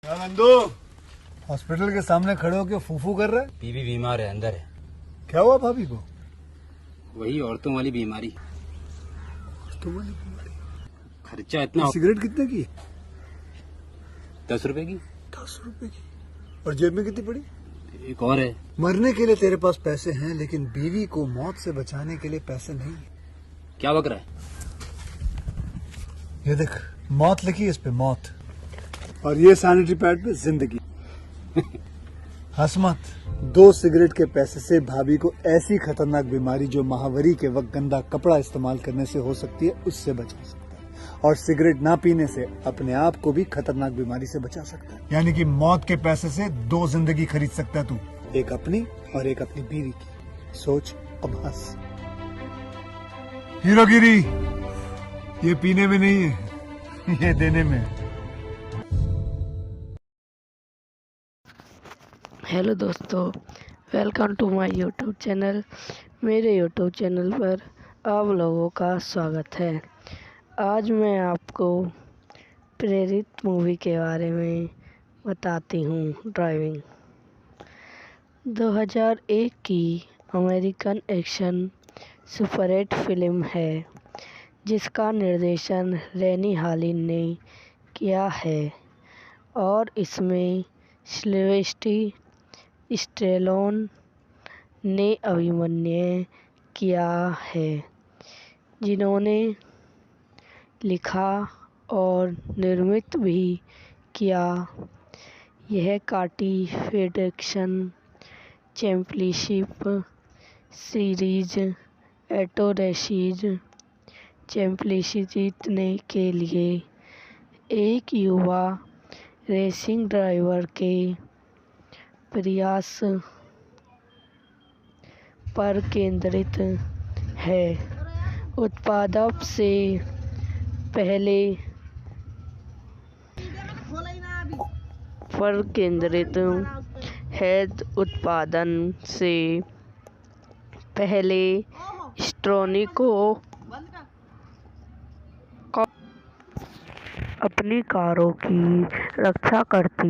क्या नंदू हॉस्पिटल के सामने खड़े होकर फूफू कर रहा है? बीवी बीमार है, अंदर है। क्या हुआ भाभी को? वही औरतों वाली बीमारी। तुम्हारी बीमारी? खर्चा इतना। सिगरेट कितने की? 10 रुपए की। 10 रुपए की। और जेब में कितनी पड़ी? एक और है। मरने के लिए तेरे पास पैसे हैं, लेकिन बीवी को मौत से बचाने के लिए पैसे नहीं है। क्या बक रहा है? ये देख, मौत लिखी है इस पे, मौत। और ये सैनिटरी पैड पे जिंदगी। हंस मत। 2 सिगरेट के पैसे से भाभी को ऐसी खतरनाक बीमारी जो महावरी के वक्त गंदा कपड़ा इस्तेमाल करने से हो सकती है, उससे बचा सकता है। और सिगरेट ना पीने से अपने आप को भी खतरनाक बीमारी से बचा सकता है। यानी कि मौत के पैसे से 2 जिंदगी खरीद सकता है तू, एक अपनी और एक अपनी बीवी की। सोच, अब हंस। हीरोगिरी ये पीने में नहीं है, ये देने में है। हेलो दोस्तों, welcome to my YouTube channel. मेरे यूट्यूब चैनल पर आप लोगों का स्वागत है। आज मैं आपको प्रेरित मूवी के बारे में बताती हूँ। ड्राइविंग 2001 की अमेरिकन एक्शन सुपरहिट फिल्म है, जिसका निर्देशन रैनी हालिन ने किया है और इसमें सिल्वेस्टर स्टेलोन ने अभिनय किया है, जिन्होंने लिखा और निर्मित भी किया। यह काटी फेडरेशन चैंपियनशिप सीरीज एटोरेसीज चैंपियनशिप जीतने के लिए एक युवा रेसिंग ड्राइवर के प्रयास पर केंद्रित है। उत्पादन से पहले पर केंद्रित है। उत्पादन से पहले स्टोनी को अपनी कारों की रक्षा करती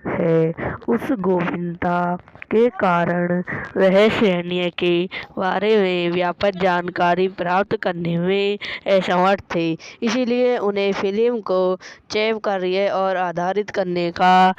है। उस गोपनीयता के कारण वह सैन्य के बारे में व्यापक जानकारी प्राप्त करने में असमर्थ थे, इसलिए उन्हें फिल्म को चैप कार्य और आधारित करने का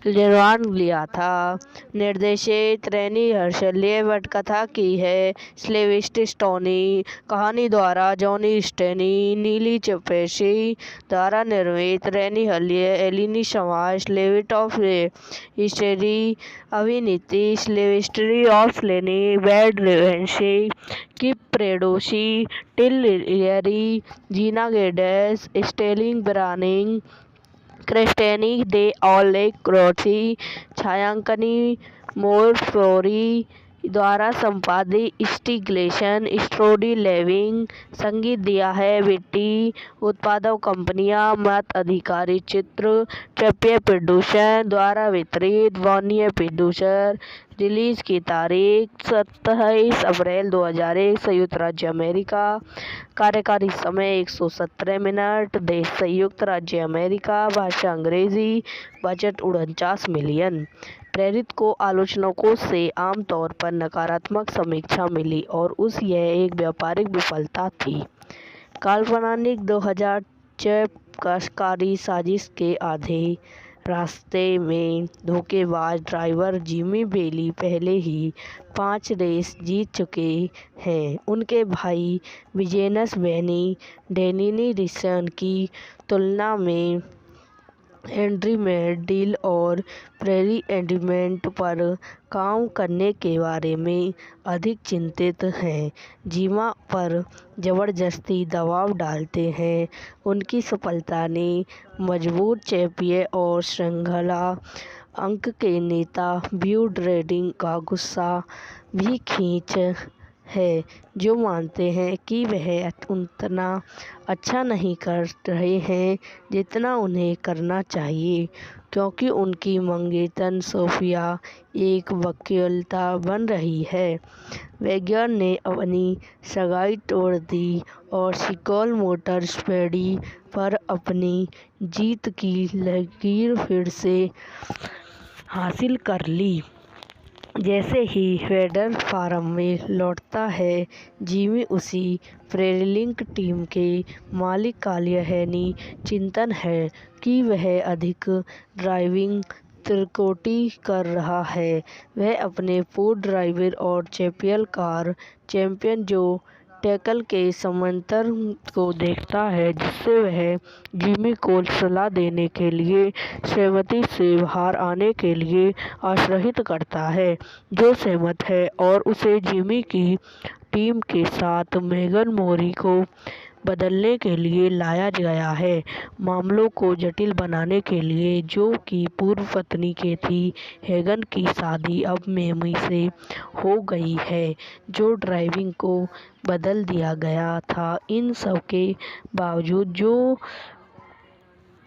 निर्णय लिया था। निर्देशित रैनी हर्षल्य पटकथा की है सिल्वेस्टर स्टोनी, कहानी द्वारा जॉनी स्टेनी, नीली चपेशी द्वारा निर्मित रैनी हल्य, एलिनी समाज, लेविट ऑफ हिस्ट्री, अभिनीति सिल्वेस्टर ऑफ लेनी, बैड रेवेंसी, किप प्रेडोसी, टिल लियरी, जीना गेडेस, स्टेलिंग ब्रानिंग, क्रिस्टेनी दे ऑलेक क्रोथी, छायांकनी मोर फ्लोरी द्वारा संपादित, स्टिग्लेशन स्ट्रोडी लेविंग, संगीत दिया है बिट्टी। उत्पादक कंपनियां मत अधिकारी चित्र ट्रपियर प्रोड्यूसर द्वारा वितरित, वार्नियर प्रोड्यूसर। रिलीज की तारीख 27 अप्रैल 2001, संयुक्त राज्य अमेरिका। कार्यकारी समय 117 मिनट। देश संयुक्त राज्य अमेरिका। भाषा अंग्रेजी। Budget 49 million. प्रेरित को आलोचकों से आमतौर पर नकारात्मक समीक्षा मिली और यह एक व्यापारिक विफलता थी। काल्पनिक 2006 कशकारी साजिश के आधे रास्ते में धोखेबाज ड्राइवर जिमी बेली पहले ही 5 रेस जीत चुके हैं। उनके भाई विजेनस बेनी डेनिनी रिसन की तुलना में हेनरी मेडिल और प्रेरी एंडमेंट पर काम करने के बारे में अधिक चिंतित हैं। जिमा पर जबरदस्ती दबाव डालते हैं। उनकी सफलता ने मजबूत चैंपियन और श्रृंखला अंक के नेता ब्यू ड्रेडिंग का गुस्सा भी खींच है, जो मानते हैं कि वह उतना अच्छा नहीं कर रहे हैं जितना उन्हें करना चाहिए, क्योंकि उनकी मंगेतर सोफिया एक वकीलता बन रही है। वैगनर ने अपनी सगाई तोड़ दी और सिकोल मोटर स्पीडी पर अपनी जीत की लकीर फिर से हासिल कर ली। जैसे ही वेडर फार्म में लौटता है, जिमी उसी प्रेलिंक टीम के मालिक का यह चिंतन है कि वह अधिक ड्राइविंग त्रुटि कर रहा है। वह अपने पूर्व ड्राइवर और चैंपियन जो टैकल के समांतर को देखता है, जिससे वह जिमी को सलाह देने के लिए सहमति से बाहर आने के लिए आश्वस्त करता है, जो सहमत है और उसे जिमी की टीम के साथ मेगन मोरी को बदलने के लिए लाया गया है, मामलों को जटिल बनाने के लिए, जो कि पूर्व पत्नी के थी। हेगन की शादी अब मेमी से हो गई है, जो ड्राइविंग को बदल दिया गया था। इन सब के बावजूद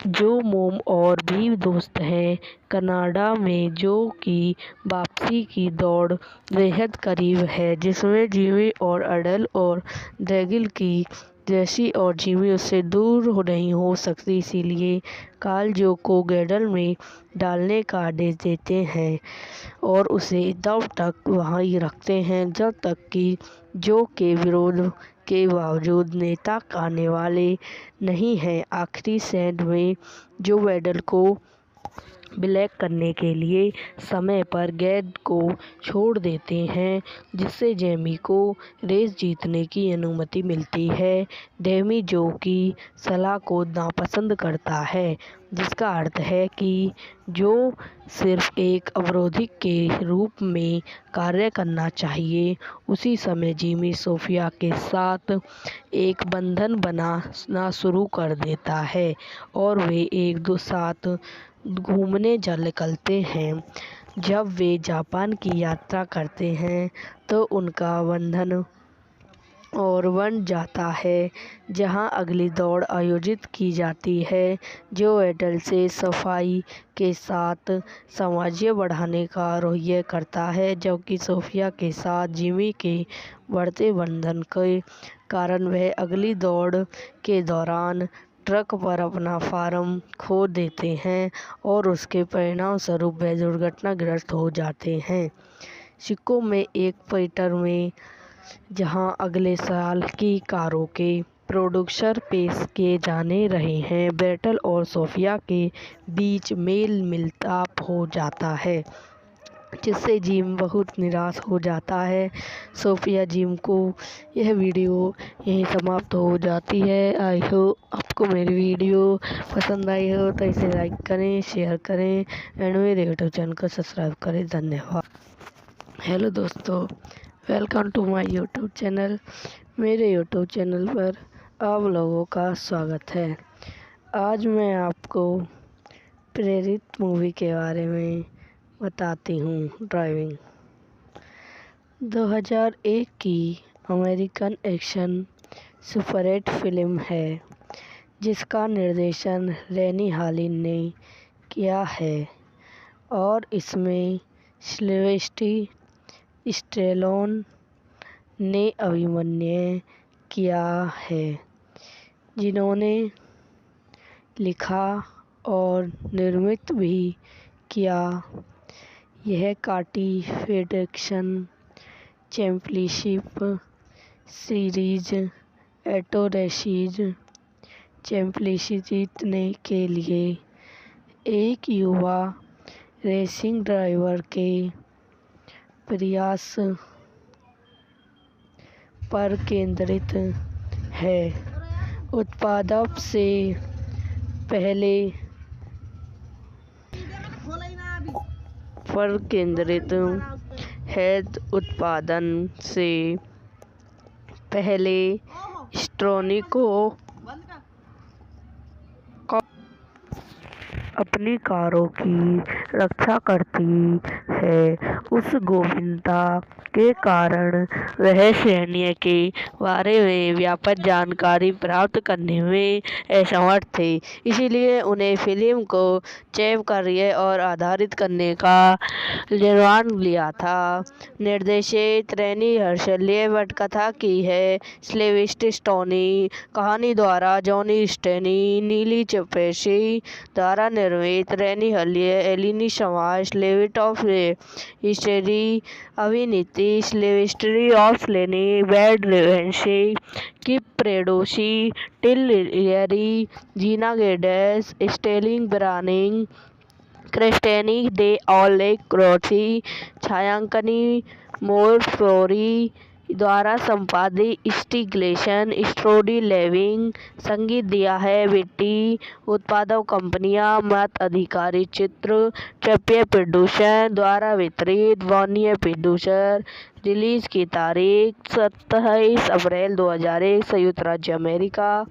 जो मोम और भी दोस्त हैं कनाडा में, जो कि वापसी की दौड़ बेहद करीब है, जिसमें जिमी और अडेल और ड्रैगिल की जैसी और जिमी उससे दूर नहीं हो सकती, इसीलिए कार्ल जो को गैडल में डालने का आदेश देते हैं और उसे तब तक वहीं रखते हैं जब तक कि जो के विरोध के बावजूद नेता आने वाले नहीं हैं। आखिरी सेंड में जो वेडल को ब्लैक करने के लिए समय पर गैड को छोड़ देते हैं, जिससे जेमी को रेस जीतने की अनुमति मिलती है। डेमी जो की सलाह को नापसंद करता है, जिसका अर्थ है कि जो सिर्फ एक अवरोधी के रूप में कार्य करना चाहिए। उसी समय जिमी सोफिया के साथ एक बंधन बनाना शुरू कर देता है और वे एक दो साथ घूमने निकलते हैं। जब वे जापान की यात्रा करते हैं तो उनका बंधन और बन जाता है, जहां अगली दौड़ आयोजित की जाती है, जो एडल से सफाई के साथ सामंजस्य बढ़ाने का रवैया करता है, जबकि सोफिया के साथ जिमी के बढ़ते बंधन के कारण वह अगली दौड़ के दौरान ट्रक पर अपना फार्म खो देते हैं और उसके परिणामस्वरूप वह दुर्घटनाग्रस्त हो जाते हैं। सिक्कों में एक पीटर में, जहां अगले साल की कारों के प्रोड्यूसर पेश किए जाने रहे हैं, बैटल और सोफिया के बीच मेल मिलाप हो जाता है, जिससे जिम बहुत निराश हो जाता है। सोफिया जिम को यह वीडियो यहीं समाप्त हो जाती है। आई होप आपको मेरी वीडियो पसंद आई हो तो इसे लाइक करें, शेयर करें एंड मेरे यूट्यूब चैनल को सब्सक्राइब करें। धन्यवाद। हेलो दोस्तों, welcome to my YouTube channel. मेरे यूट्यूब चैनल पर आप लोगों का स्वागत है। आज मैं आपको प्रेरित मूवी के बारे में बताती हूँ। ड्राइविंग 2001 की अमेरिकन एक्शन सुपरहिट फिल्म है, जिसका निर्देशन रेनी हालिन ने किया है और इसमें सिल्वेस्टर स्टेलोन ने अभिनय किया है, जिन्होंने लिखा और निर्मित भी किया। यह काटी फेडरेशन चैंपियनशिप सीरीज एटोरेसीज चैंपियनशिप जीतने के लिए एक युवा रेसिंग ड्राइवर के प्रयास पर केंद्रित है। उत्पादन से पहले पर केंद्रित है। उत्पादन से पहले स्ट्रोनिको अपनी कारों की रक्षा करती है। उस गोपनीयता के कारण वह सैन्य के बारे में व्यापक जानकारी प्राप्त करने में असमर्थ थे, इसलिए उन्हें फिल्म को चैप कार्य और आधारित करने का निर्णय लिया था। निर्देशित रैनी हर्षल्य पटकथा की है सिल्वेस्टर स्टोनी, कहानी द्वारा जॉनी स्टेनी, नीली चपेशी द्वारा निर्मित रैनी हल्य, एलिनी समाज, लेविट ऑफ हिस्ट्री, अभिनीति सिल्वेस्ट्री ऑफ स्लेनी, बैड रेवेंसी, किप प्रेडोसी, टिल लियरी, जीना गेडेस, स्टेलिंग ब्रानिंग, क्रिस्टेनी डे ऑलेक क्रोथी, छायांकनी मोर फ्लोरी द्वारा संपादित, स्टिग्लेशन, स्ट्रोडी लेविंग, संगीत दिया है बिट्टी, उत्पादक कंपनियां मत अधिकारी चित्र, ट्रपियर प्रोड्यूसर द्वारा वितरित, वार्नियर प्रोड्यूसर, रिलीज की तारीख 27 अप्रैल 2001, संयुक्त राज्य अमेरिका,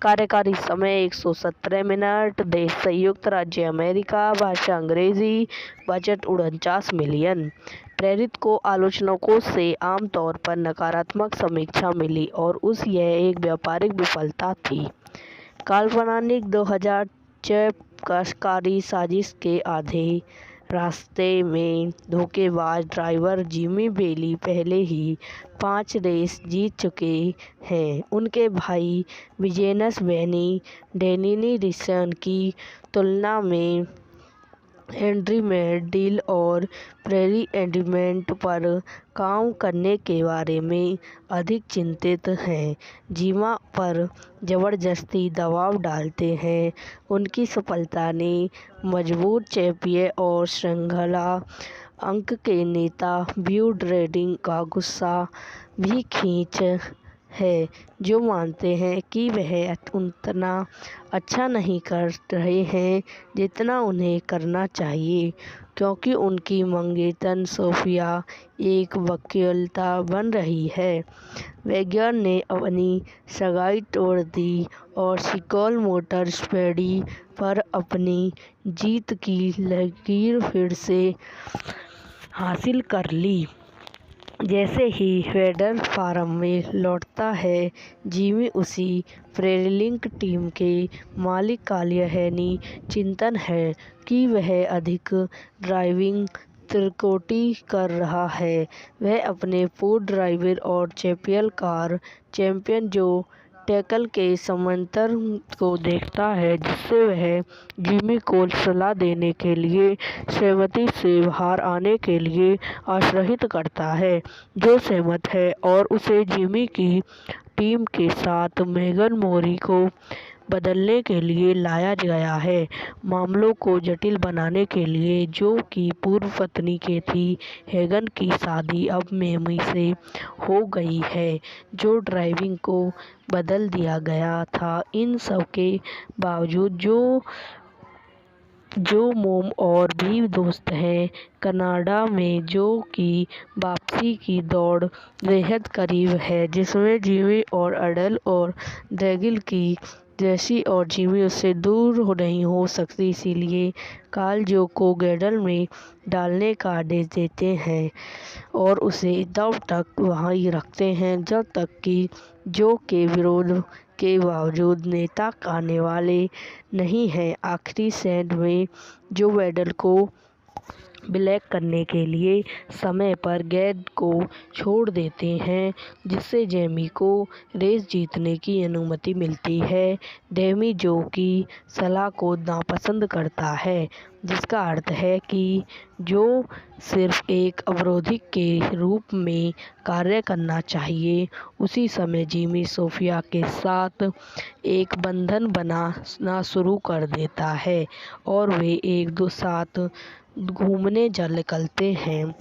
कार्यकारी समय 117 मिनट, देश संयुक्त राज्य अमेरिका, भाषा अंग्रेजी, बजट 49 मिलियन। प्रेरित को आलोचकों से आमतौर पर नकारात्मक समीक्षा मिली और यह एक व्यापारिक विफलता थी। काल्पनिक 2000 चयपकारी साजिश के आधे रास्ते में धोखेबाज ड्राइवर जिमी बेली पहले ही 5 रेस जीत चुके हैं। उनके भाई विजेनस बेनी डेनिनी रिसन की तुलना में हेनरी मेडिल और प्रेरी एडिमेंट पर काम करने के बारे में अधिक चिंतित हैं। जिमा पर जबरदस्ती दबाव डालते हैं। उनकी सफलता ने मजबूत चैंपियन और श्रृंखला अंक के नेता व्यू ड्रेडिंग का गुस्सा भी खींच है, जो मानते हैं कि वह उतना अच्छा नहीं कर रहे हैं जितना उन्हें करना चाहिए, क्योंकि उनकी मंगेतर सोफिया एक वकीलता बन रही है। वैगनर ने अपनी सगाई तोड़ दी और सिकोल मोटर स्पीडी पर अपनी जीत की लकीर फिर से हासिल कर ली। जैसे ही वेडर फार्म में लौटता है, जिमी उसी प्रेरिलिंक टीम के मालिक का यह चिंतन है कि वह अधिक ड्राइविंग त्रुटि कर रहा है। वह अपने पूर्व ड्राइवर और चैंपियन कार चैंपियन जो टैकल के समांतर को देखता है, जिससे वह जिमी को सलाह देने के लिए सहमति से बाहर आने के लिए आश्वस्त करता है, जो सहमत है और उसे जिमी की टीम के साथ मेगन मोरी को बदलने के लिए लाया गया है, मामलों को जटिल बनाने के लिए, जो कि पूर्व पत्नी के थी। हेगन की शादी अब मेमी से हो गई है, जो ड्राइविंग को बदल दिया गया था। इन सब के बावजूद जो मोम और भी दोस्त हैं कनाडा में, जो कि वापसी की दौड़ बेहद करीब है, जिसमें जिमी और अडल और ड्रैगिल की जैसी और जिमी उससे दूर नहीं हो सकती, इसलिए कार्ल जो को गैडल में डालने का आदेश देते हैं और उसे तब तक वहीं रखते हैं जब तक कि जो के विरोध के बावजूद नेता आने वाले नहीं हैं। आखिरी सेंट में जो वेडल को ब्लैक करने के लिए समय पर गैड को छोड़ देते हैं, जिससे जेमी को रेस जीतने की अनुमति मिलती है। डेमी जो की सलाह को नापसंद करता है, जिसका अर्थ है कि जो सिर्फ एक अवरोधी के रूप में कार्य करना चाहिए। उसी समय जिमी सोफिया के साथ एक बंधन बनाना शुरू कर देता है और वे एक दो साथ घूमने निकलते हैं।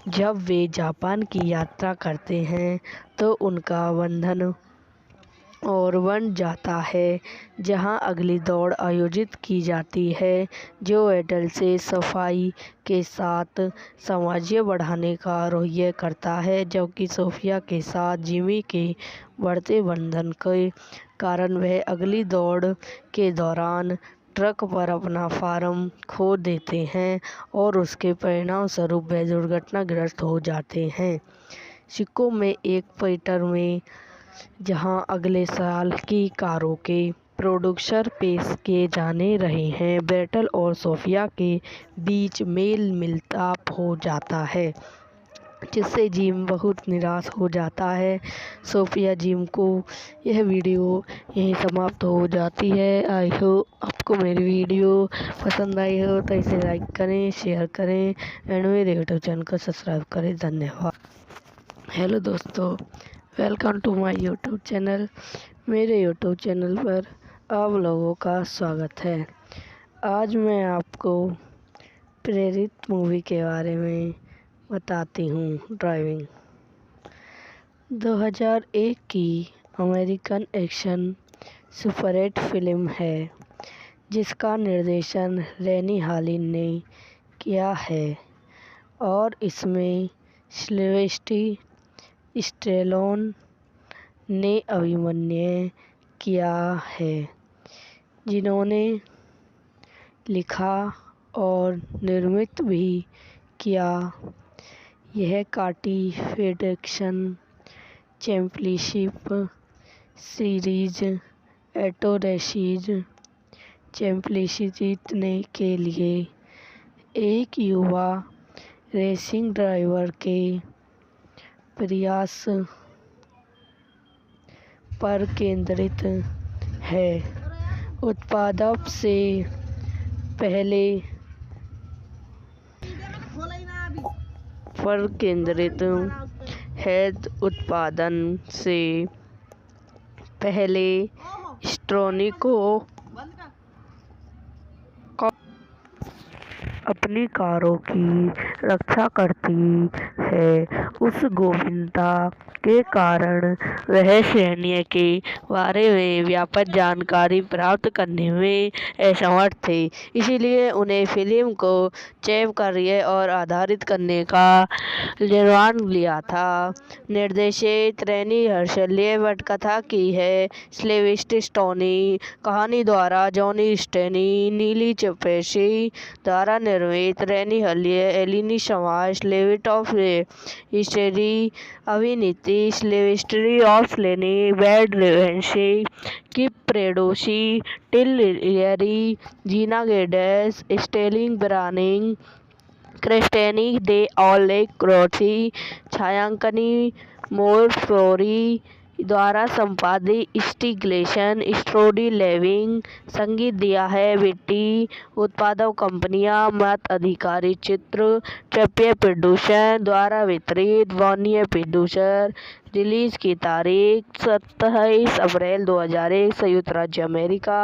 जब वे जापान की यात्रा करते हैं तो उनका बंधन और बन जाता है, जहां अगली दौड़ आयोजित की जाती है, जो एडल से सफाई के साथ सामंजस्य बढ़ाने का रवैया करता है, जबकि सोफिया के साथ जिमी के बढ़ते बंधन के कारण वह अगली दौड़ के दौरान ट्रक पर अपना फार्म खो देते हैं और उसके परिणाम स्वरूप वह दुर्घटनाग्रस्त हो जाते हैं। सिक्कों में एक पीटर में जहां अगले साल की कारों के प्रोड्यूसर पेश किए जाने रहे हैं, बेटल और सोफिया के बीच मेल मिलाप हो जाता है, जिससे जिम बहुत निराश हो जाता है। सोफिया जिम को यह वीडियो यहीं समाप्त हो जाती है। आई होप आपको मेरी वीडियो पसंद आई हो तो इसे लाइक करें, शेयर करें एंड मेरे यूट्यूब चैनल को सब्सक्राइब करें। धन्यवाद। हेलो दोस्तों, welcome to my YouTube channel. मेरे यूट्यूब चैनल पर आप लोगों का स्वागत है। आज मैं आपको प्रेरित मूवी के बारे में बताती हूँ। ड्राइविंग 2001 की अमेरिकन एक्शन सुपरहिट फिल्म है, जिसका निर्देशन रेनी हालिन ने किया है और इसमें सिल्वेस्टर स्टेलोन ने अभिनय किया है, जिन्होंने लिखा और निर्मित भी किया। यह काटी federation championship series auto racing championship जीतने के लिए एक युवा रेसिंग ड्राइवर के प्रयास पर केंद्रित है। उत्पादन से पहले स्ट्रोनिक को अपनी कारों की रक्षा करती है। उस गोपनीयता के कारण वह सैन्य के बारे में व्यापक जानकारी प्राप्त करने में असमर्थ थे, इसलिए उन्हें फिल्म को चेप करने और आधारित करने का निर्णय लिया था। निर्देशित रेनी हर्शल ने पटकथा की है। सिल्वेस्टर स्टेलोन कहानी द्वारा जॉनी स्टेनी, नीली चपेशी द्वारा निर्मित रेनी एलिनी समाज स्लेवेट ऑफ हिस्ट्री अभिनीति सिल्वेस्टर ऑफ लेनी बैड रेवेंसी की प्रेडोसी टिल लियरी जीना गेडेस स्टेलिंग ब्रानिंग क्रिस्टेनी डे ऑलेक क्रोथी छायांकनी मोर फ्लोरी द्वारा संपादित स्टिग्लेशन स्ट्रोडी लेविंग संगीत दिया है बिट्टी। उत्पादक कंपनियां मत अधिकारी चित्र चैंपियन प्रोड्यूसर द्वारा वितरित वार्नियर प्रोड्यूसर। रिलीज की तारीख 27 अप्रैल 2001 संयुक्त राज्य अमेरिका।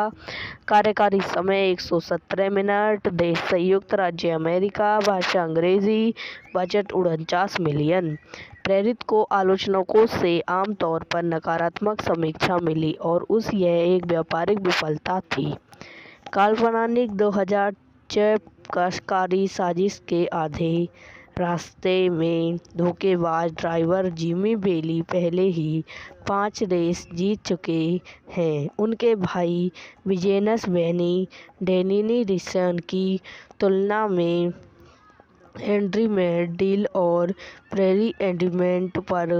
कार्यकारी समय 117 मिनट। देश संयुक्त राज्य अमेरिका। भाषा अंग्रेजी। Budget 49 million. प्रेरित को आलोचकों से आमतौर पर नकारात्मक समीक्षा मिली और यह एक व्यापारिक विफलता थी। काल्पनिक 2006 कशकारी साजिश के आधे रास्ते में धोखेबाज ड्राइवर जिमी बेली पहले ही 5 रेस जीत चुके हैं। उनके भाई विजेनस बेनी डेनिनी रिसन की तुलना में हेनरी मेडिल और प्रेरी एडिमेंट पर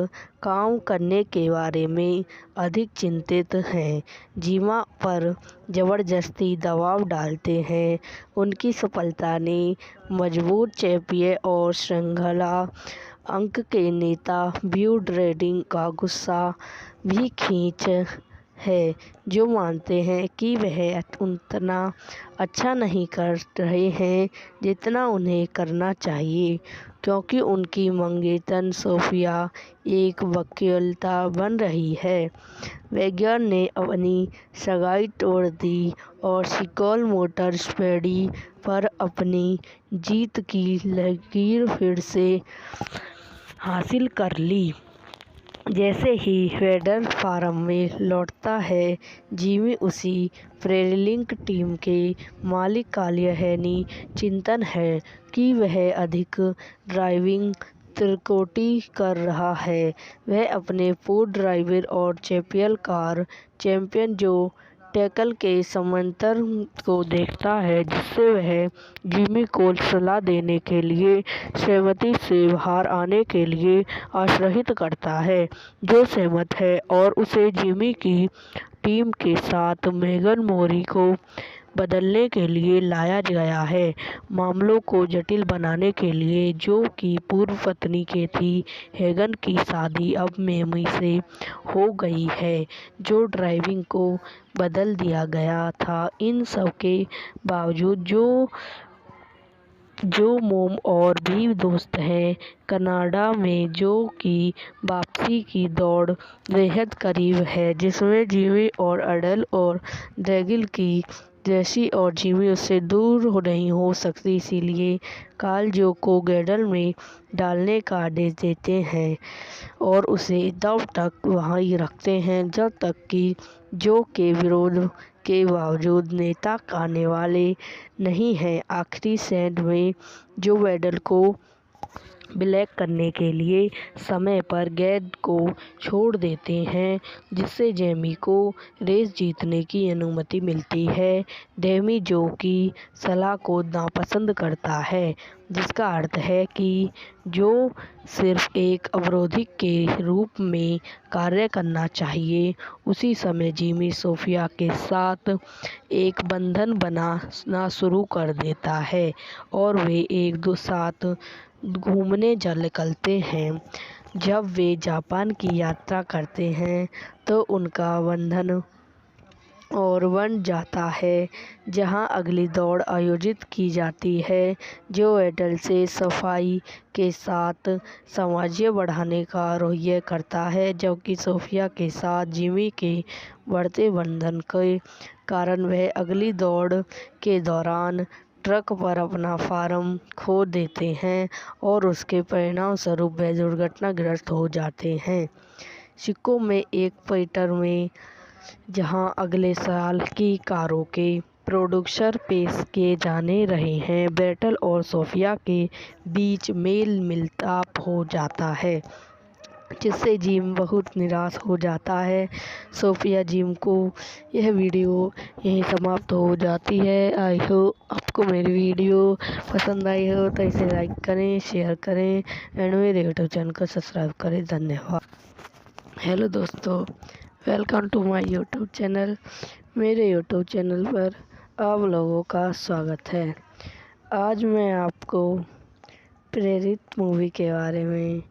काम करने के बारे में अधिक चिंतित हैं। जिमा पर जबरदस्ती दबाव डालते हैं। उनकी सफलता ने मजबूत चैंपियन और श्रृंखला अंक के नेता ब्यू ड्रेडिंग का गुस्सा भी खींच है, जो मानते हैं कि वह उतना अच्छा नहीं कर रहे हैं जितना उन्हें करना चाहिए, क्योंकि उनकी मंगेतर सोफिया एक वकीलता बन रही है। वैगनर ने अपनी सगाई तोड़ दी और सिकोल मोटर स्पीडी पर अपनी जीत की लकीर फिर से हासिल कर ली। जैसे ही वेडर फार्म में लौटता है, जिमी उसी प्रेरिलिंक टीम के मालिक का यह चिंतन है कि वह अधिक ड्राइविंग त्रुटि कर रहा है। वह अपने पूर्व ड्राइवर और चैंपियन कार चैंपियन जो टैकल के समांतर को देखता है, जिससे वह जिमी को सलाह देने के लिए सहमति से बाहर आने के लिए आश्वस्त करता है, जो सहमत है और उसे जिमी की टीम के साथ मेगन मोरी को बदलने के लिए लाया गया है, मामलों को जटिल बनाने के लिए, जो कि पूर्व पत्नी के थी। हेगन की शादी अब मेमी से हो गई है, जो ड्राइविंग को बदल दिया गया था। इन सब के बावजूद जो मोम और भी दोस्त हैं कनाडा में, जो कि वापसी की दौड़ बेहद करीब है, जिसमें जिमी और अडल और ड्रैगिल की जैसी और जिमी उससे दूर नहीं हो सकती, इसीलिए कार्ल जो को गैडल में डालने का आदेश देते हैं और उसे तब तक वहीं रखते हैं जब तक कि जो के विरोध के बावजूद नेता आने वाले नहीं हैं। आखिरी सेंड में जो वेडल को ब्लैक करने के लिए समय पर गैड को छोड़ देते हैं, जिससे जेमी को रेस जीतने की अनुमति मिलती है। डेमी जो की सलाह को नापसंद करता है, जिसका अर्थ है कि जो सिर्फ एक अवरोधी के रूप में कार्य करना चाहिए। उसी समय जिमी सोफिया के साथ एक बंधन बनाना शुरू कर देता है और वे एक दो साथ घूमने निकलते हैं। जब वे जापान की यात्रा करते हैं तो उनका बंधन और बन जाता है, जहां अगली दौड़ आयोजित की जाती है, जो एडल से सफाई के साथ सामंजस्य बढ़ाने का रवैया करता है, जबकि सोफिया के साथ जिमी के बढ़ते बंधन के कारण वह अगली दौड़ के दौरान ट्रक पर अपना फार्म खो देते हैं और उसके परिणाम स्वरूप वह दुर्घटनाग्रस्त हो जाते हैं। शिकागो में एक थिएटर में, जहां अगले साल की कारों के प्रोड्यूसर पेश किए जाने रहे हैं, बैटल और सोफिया के बीच मेल मिलाप हो जाता है, जिससे जिम बहुत निराश हो जाता है। सोफिया जिम को यह वीडियो यहीं समाप्त हो जाती है। आई होप आपको मेरी वीडियो पसंद आई हो तो इसे लाइक करें, शेयर करें एंड मेरे यूट्यूब चैनल को सब्सक्राइब करें। धन्यवाद। हेलो दोस्तों, welcome to my YouTube channel. मेरे यूट्यूब चैनल पर आप लोगों का स्वागत है। आज मैं आपको प्रेरित मूवी के बारे में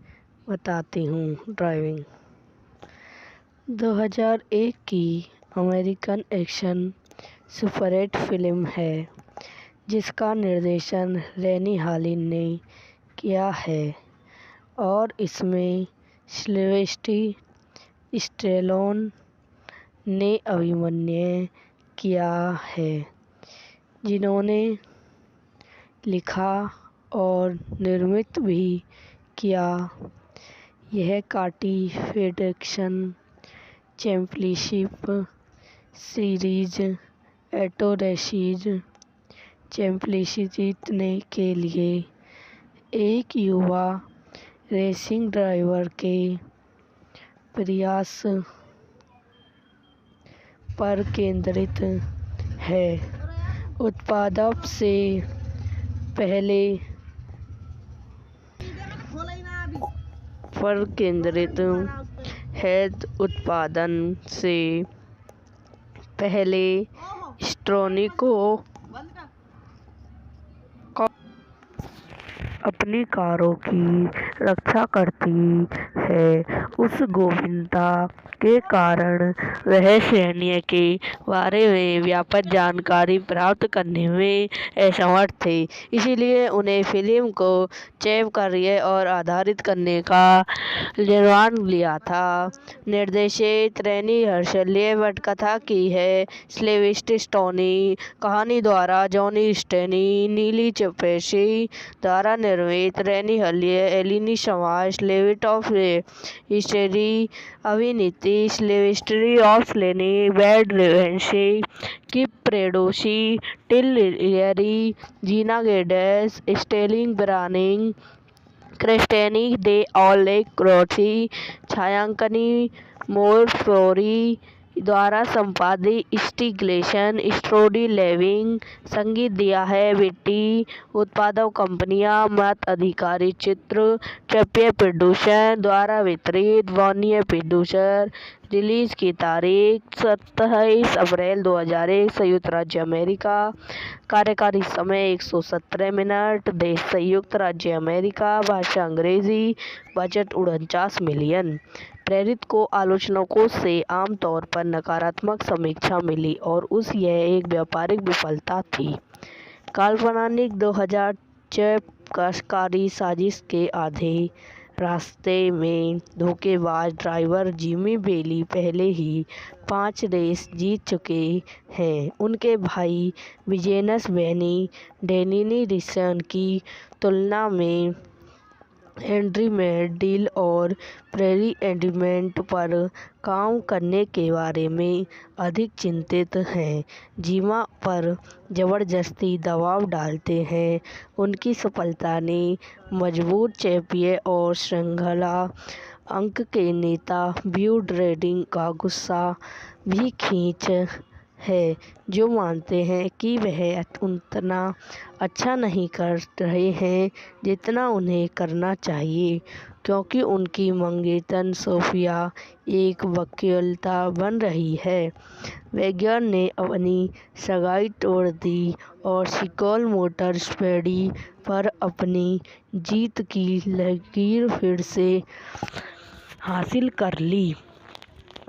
बताती हूँ। ड्राइविंग 2001 की अमेरिकन एक्शन सुपरहिट फिल्म है, जिसका निर्देशन रैनी हालिन ने किया है और इसमें सिल्वेस्टर स्टेलोन ने अभिनय किया है, जिन्होंने लिखा और निर्मित भी किया। यह काटी फेडरेशन चैंपियनशिप सीरीज एटोरेसीज चैंपियनशिप जीतने के लिए एक युवा रेसिंग ड्राइवर के प्रयास पर केंद्रित है। उत्पादन से पहले पर केंद्रित है। उत्पादन से पहले स्टोनी को अपनी कारों की रक्षा करती है। उस गोपनीयता के कारण वह सैन्य के बारे में व्यापक जानकारी प्राप्त करने में असमर्थ थे, इसलिए उन्हें फिल्म को चैप करने और आधारित करने का निर्णय लिया था। निर्देशित रैनी हर्शल ने पटकथा की है। सिल्वेस्टर स्टोनी कहानी द्वारा जॉनी स्टेनी, नीली चपेशी द्वारा निर्मित रैनी हलिए, एलिनी समाज, लेविट ऑफ हिस्ट्री, अभिनीति सिल्वेस्ट्री ऑफ लेनी, बैड रेवेंसी, किप प्रेडोसी, टिल लियरी, जीना गेडेस, स्टेलिंग ब्रानिंग, क्रिस्टेनी दे ऑलेक क्रोची, छायांकनी मोर फ्लोरी, द्वारा संपादित स्टिग्लेशन स्टोरी लेविंग। संगीत दिया है बिट्टी। उत्पादक कंपनियां मत अधिकारी चित्र चैपियर प्रोड्यूसर द्वारा वितरित वॉर्नियर प्रोड्यूसर। रिलीज की तारीख 27 अप्रैल 2001 संयुक्त राज्य अमेरिका। कार्यकारी समय 117 मिनट। देश संयुक्त राज्य अमेरिका। भाषा अंग्रेजी। Budget 49 million. प्रेरित को आलोचकों से आमतौर पर नकारात्मक समीक्षा मिली और यह एक व्यापारिक विफलता थी। काल्पनिक 2006 कारी साजिश के आधे रास्ते में धोखेबाज ड्राइवर जिमी बेली पहले ही 5 रेस जीत चुके हैं। उनके भाई विजेनस बेनी डेनिनी रिसन की तुलना में हेनरी मेडिल और प्रेरी एडिमेंट पर काम करने के बारे में अधिक चिंतित हैं। जिमा पर जबरदस्ती दबाव डालते हैं। उनकी सफलता ने मजबूत चैंपियन और श्रृंखला अंक के नेता ब्यू ड्रेडिंग का गुस्सा भी खींच है, जो मानते हैं कि वह उतना अच्छा नहीं कर रहे हैं जितना उन्हें करना चाहिए, क्योंकि उनकी मंगेतर सोफिया एक वकीलता बन रही है। वैगनर ने अपनी सगाई तोड़ दी और सिकोल मोटर स्पीडी पर अपनी जीत की लकीर फिर से हासिल कर ली।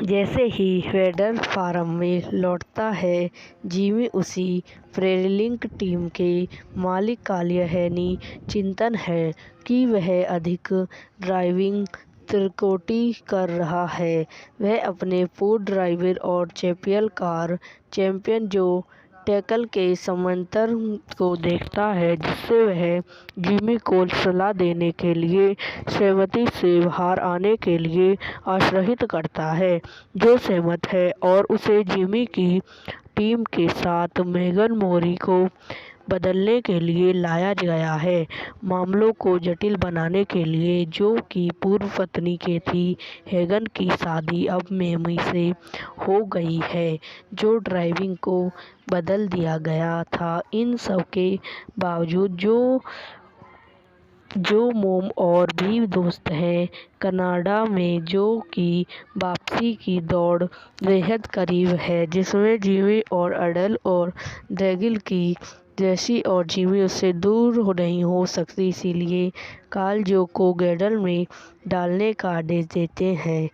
जैसे ही वेडर फार्म में लौटता है, जिमी उसी प्रेरिलिंक टीम के मालिक का यह चिंतन है कि वह अधिक ड्राइविंग त्रुटि कर रहा है। वह अपने पूर्व ड्राइवर और चैंपियन कार चैंपियन जो टैकल के समांतर को देखता है, जिससे वह जिमी को सलाह देने के लिए सहमति से बाहर आने के लिए आश्वस्त करता है, जो सहमत है और उसे जिमी की टीम के साथ मेगन मोरी को बदलने के लिए लाया गया है, मामलों को जटिल बनाने के लिए, जो कि पूर्व पत्नी के थी। हेगन की शादी अब मेमी से हो गई है, जो ड्राइविंग को बदल दिया गया था। इन सब के बावजूद जो मोम और भी दोस्त हैं कनाडा में, जो कि वापसी की दौड़ बेहद करीब है, जिसमें जिमी और अडल और ड्रैगिल की जैसी और जिमी उससे दूर नहीं हो सकती, इसलिए कार्ल जो को गैडल में डालने का आदेश देते हैं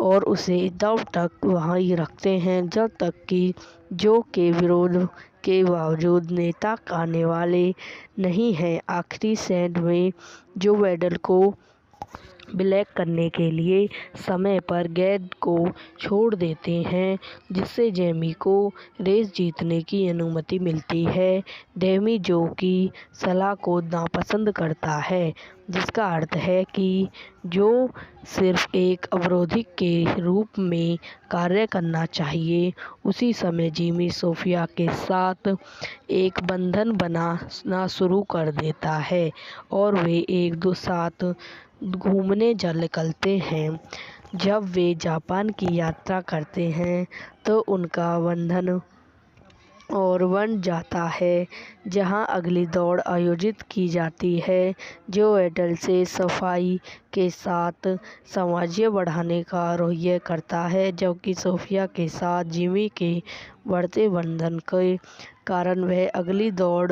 और उसे तब तक वहीं रखते हैं जब तक कि जो के विरोध के बावजूद नेता आने वाले नहीं हैं। आखिरी सेंड में जो वेडल को ब्लैक करने के लिए समय पर गेंद को छोड़ देते हैं, जिससे जेमी को रेस जीतने की अनुमति मिलती है। डेमी जो की सलाह को नापसंद करता है, जिसका अर्थ है कि जो सिर्फ एक अवरोधी के रूप में कार्य करना चाहिए। उसी समय जिमी सोफिया के साथ एक बंधन बनाना शुरू कर देता है और वे एक दो साथ घूमने निकलते हैं। जब वे जापान की यात्रा करते हैं तो उनका बंधन और बन जाता है, जहां अगली दौड़ आयोजित की जाती है, जो एडल से सफाई के साथ सामंजस्य बढ़ाने का रवैया करता है, जबकि सोफिया के साथ जिमी के बढ़ते बंधन के कारण वह अगली दौड़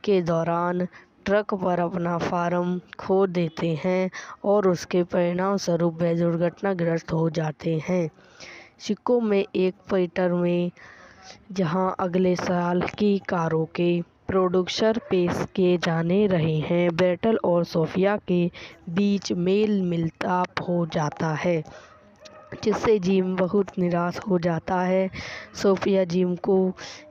के दौरान ट्रक पर अपना फार्म खो देते हैं और उसके परिणाम स्वरूप वे दुर्घटनाग्रस्त हो जाते हैं। सिक्कों में एक पीटर में, जहां अगले साल की कारों के प्रोड्यूसर पेश किए जाने रहे हैं, बैटल और सोफिया के बीच मेल मिलाप हो जाता है, जिससे जिम बहुत निराश हो जाता है। सोफिया जिम को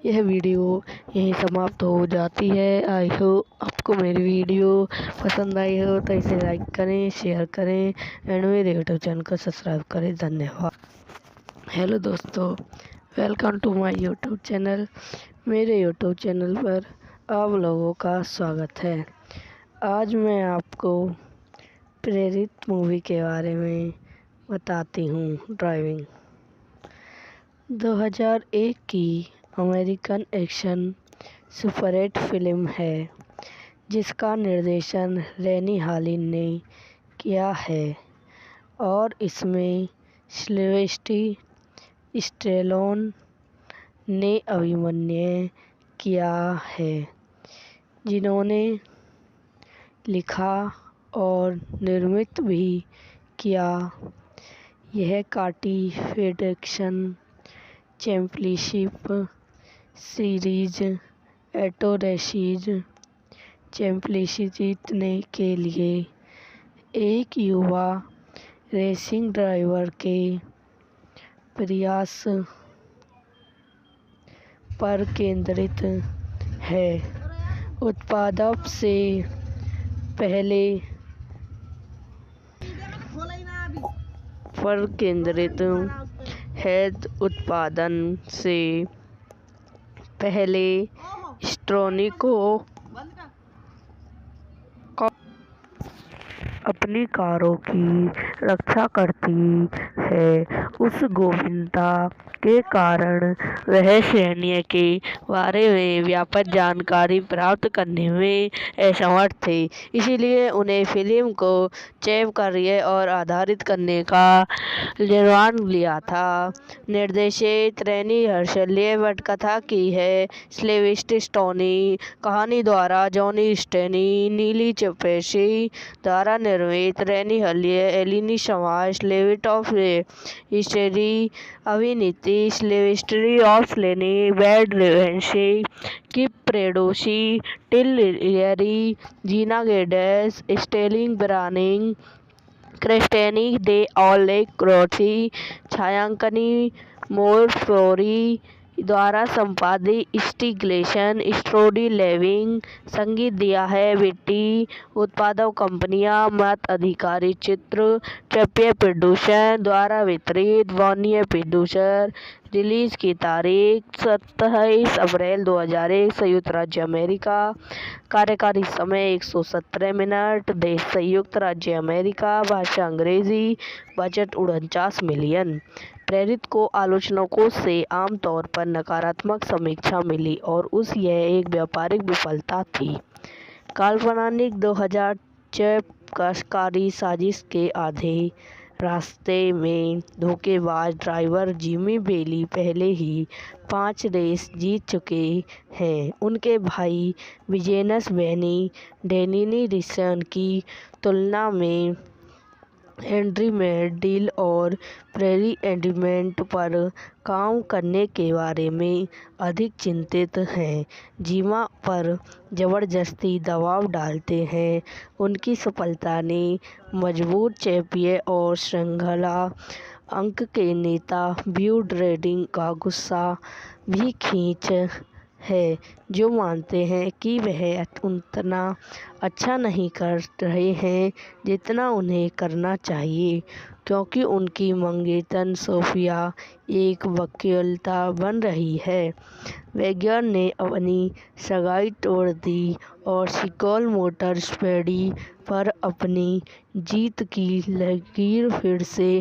यह वीडियो यहीं समाप्त हो जाती है। आई होप आपको मेरी वीडियो पसंद आई हो तो इसे लाइक करें, शेयर करें एंड मेरे यूट्यूब चैनल को सब्सक्राइब करें। धन्यवाद। हेलो दोस्तों, welcome to my YouTube channel. मेरे यूट्यूब चैनल पर आप लोगों का स्वागत है। आज मैं आपको प्रेरित मूवी के बारे में बताती हूँ। ड्राइविंग 2001 की अमेरिकन एक्शन सुपरहिट फिल्म है जिसका निर्देशन रेनी हालिन ने किया है और इसमें सिल्वेस्टर स्टेलोन ने अभिनय किया है, जिन्होंने लिखा और निर्मित भी किया। यह काटी फेडरेशन चैंपियनशिप सीरीज एटोरेसीज चैंपियनशिप जीतने के लिए एक युवा रेसिंग ड्राइवर के प्रयास पर केंद्रित है। उत्पादन से पहले पर केंद्रित है। उत्पादन से पहले स्टोनी को अपनी कारों की रक्षा करती है। उस गोपनीयता के कारण वह सैन्य के बारे में व्यापक जानकारी प्राप्त करने में असमर्थ थे, इसलिए उन्हें फिल्म को चैप कार्य और आधारित करने का निर्णय लिया था। निर्देशित रेनी हर्शल ने पटकथा की है। सिल्वेस्टर स्टेलोन कहानी द्वारा जॉनी स्टेनी, नीली चपेशी द्वारा निर्मित रेनी हलिए, एलिनी समाज, लेविट ऑफ हिस्ट्री, अभिनीति सिल्वेस्टर ऑफ लेनी, बैड रेवेंसी, किप प्रेडोसी, टिल लियरी, जीना गेडेस, स्टेलिंग ब्रानिंग, क्रिस्टेनी दे ऑलेक क्रोथी, छायांकनी मोर फ्लोरी द्वारा संपादित, स्टिग्लेशन स्टोडी लेविंग, संगीत दिया है बिट्टी, उत्पादक कंपनियां मत अधिकारी चित्र, चैंपियन प्रोड्यूसर द्वारा वितरित, वार्नियर प्रोड्यूसर। रिलीज की तारीख 27 अप्रैल 2001, संयुक्त राज्य अमेरिका। कार्यकारी समय 117 मिनट। देश संयुक्त राज्य अमेरिका। भाषा अंग्रेजी। Budget 49 million. प्रेरित को आलोचकों से आमतौर पर नकारात्मक समीक्षा मिली और यह एक व्यापारिक विफलता थी। काल्पनिक 2006 कारी साजिश के आधे रास्ते में धोखेबाज ड्राइवर जिमी बेली पहले ही 5 रेस जीत चुके हैं। उनके भाई विजेनस बेनी डेनिनी रिसन की तुलना में हेनरी मैडिल और प्रेरी एंडमेंट पर काम करने के बारे में अधिक चिंतित हैं। जिमा पर जबरदस्ती दबाव डालते हैं। उनकी सफलता ने मजबूत चैंपियन और श्रृंखला अंक के नेता ब्यू ड्रेडिंग का गुस्सा भी खींच है, जो मानते हैं कि वह उतना अच्छा नहीं कर रहे हैं जितना उन्हें करना चाहिए, क्योंकि उनकी मंगेतर सोफिया एक वकीलता बन रही है। वैगनर ने अपनी सगाई तोड़ दी और सिकोल मोटर स्पीडी पर अपनी जीत की लकीर फिर से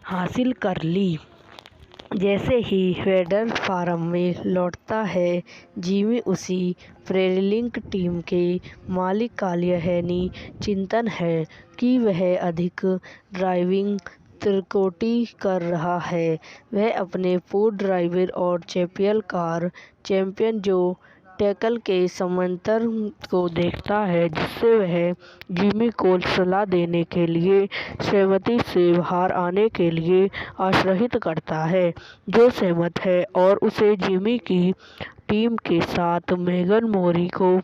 हासिल कर ली। जैसे ही वेडर फार्म में लौटता है, जिमी उसी प्रेरिलिंक टीम के मालिक का यह चिंतन है कि वह अधिक ड्राइविंग त्रुटि कर रहा है। वह अपने पूर्व ड्राइवर और चैंपियन कार चैंपियन जो टैकल के समांतर को देखता है, जिससे वह जिमी को सलाह देने के लिए सहमति से बाहर आने के लिए आश्वस्त करता है, जो सहमत है और उसे जिमी की टीम के साथ मेगन मोरी को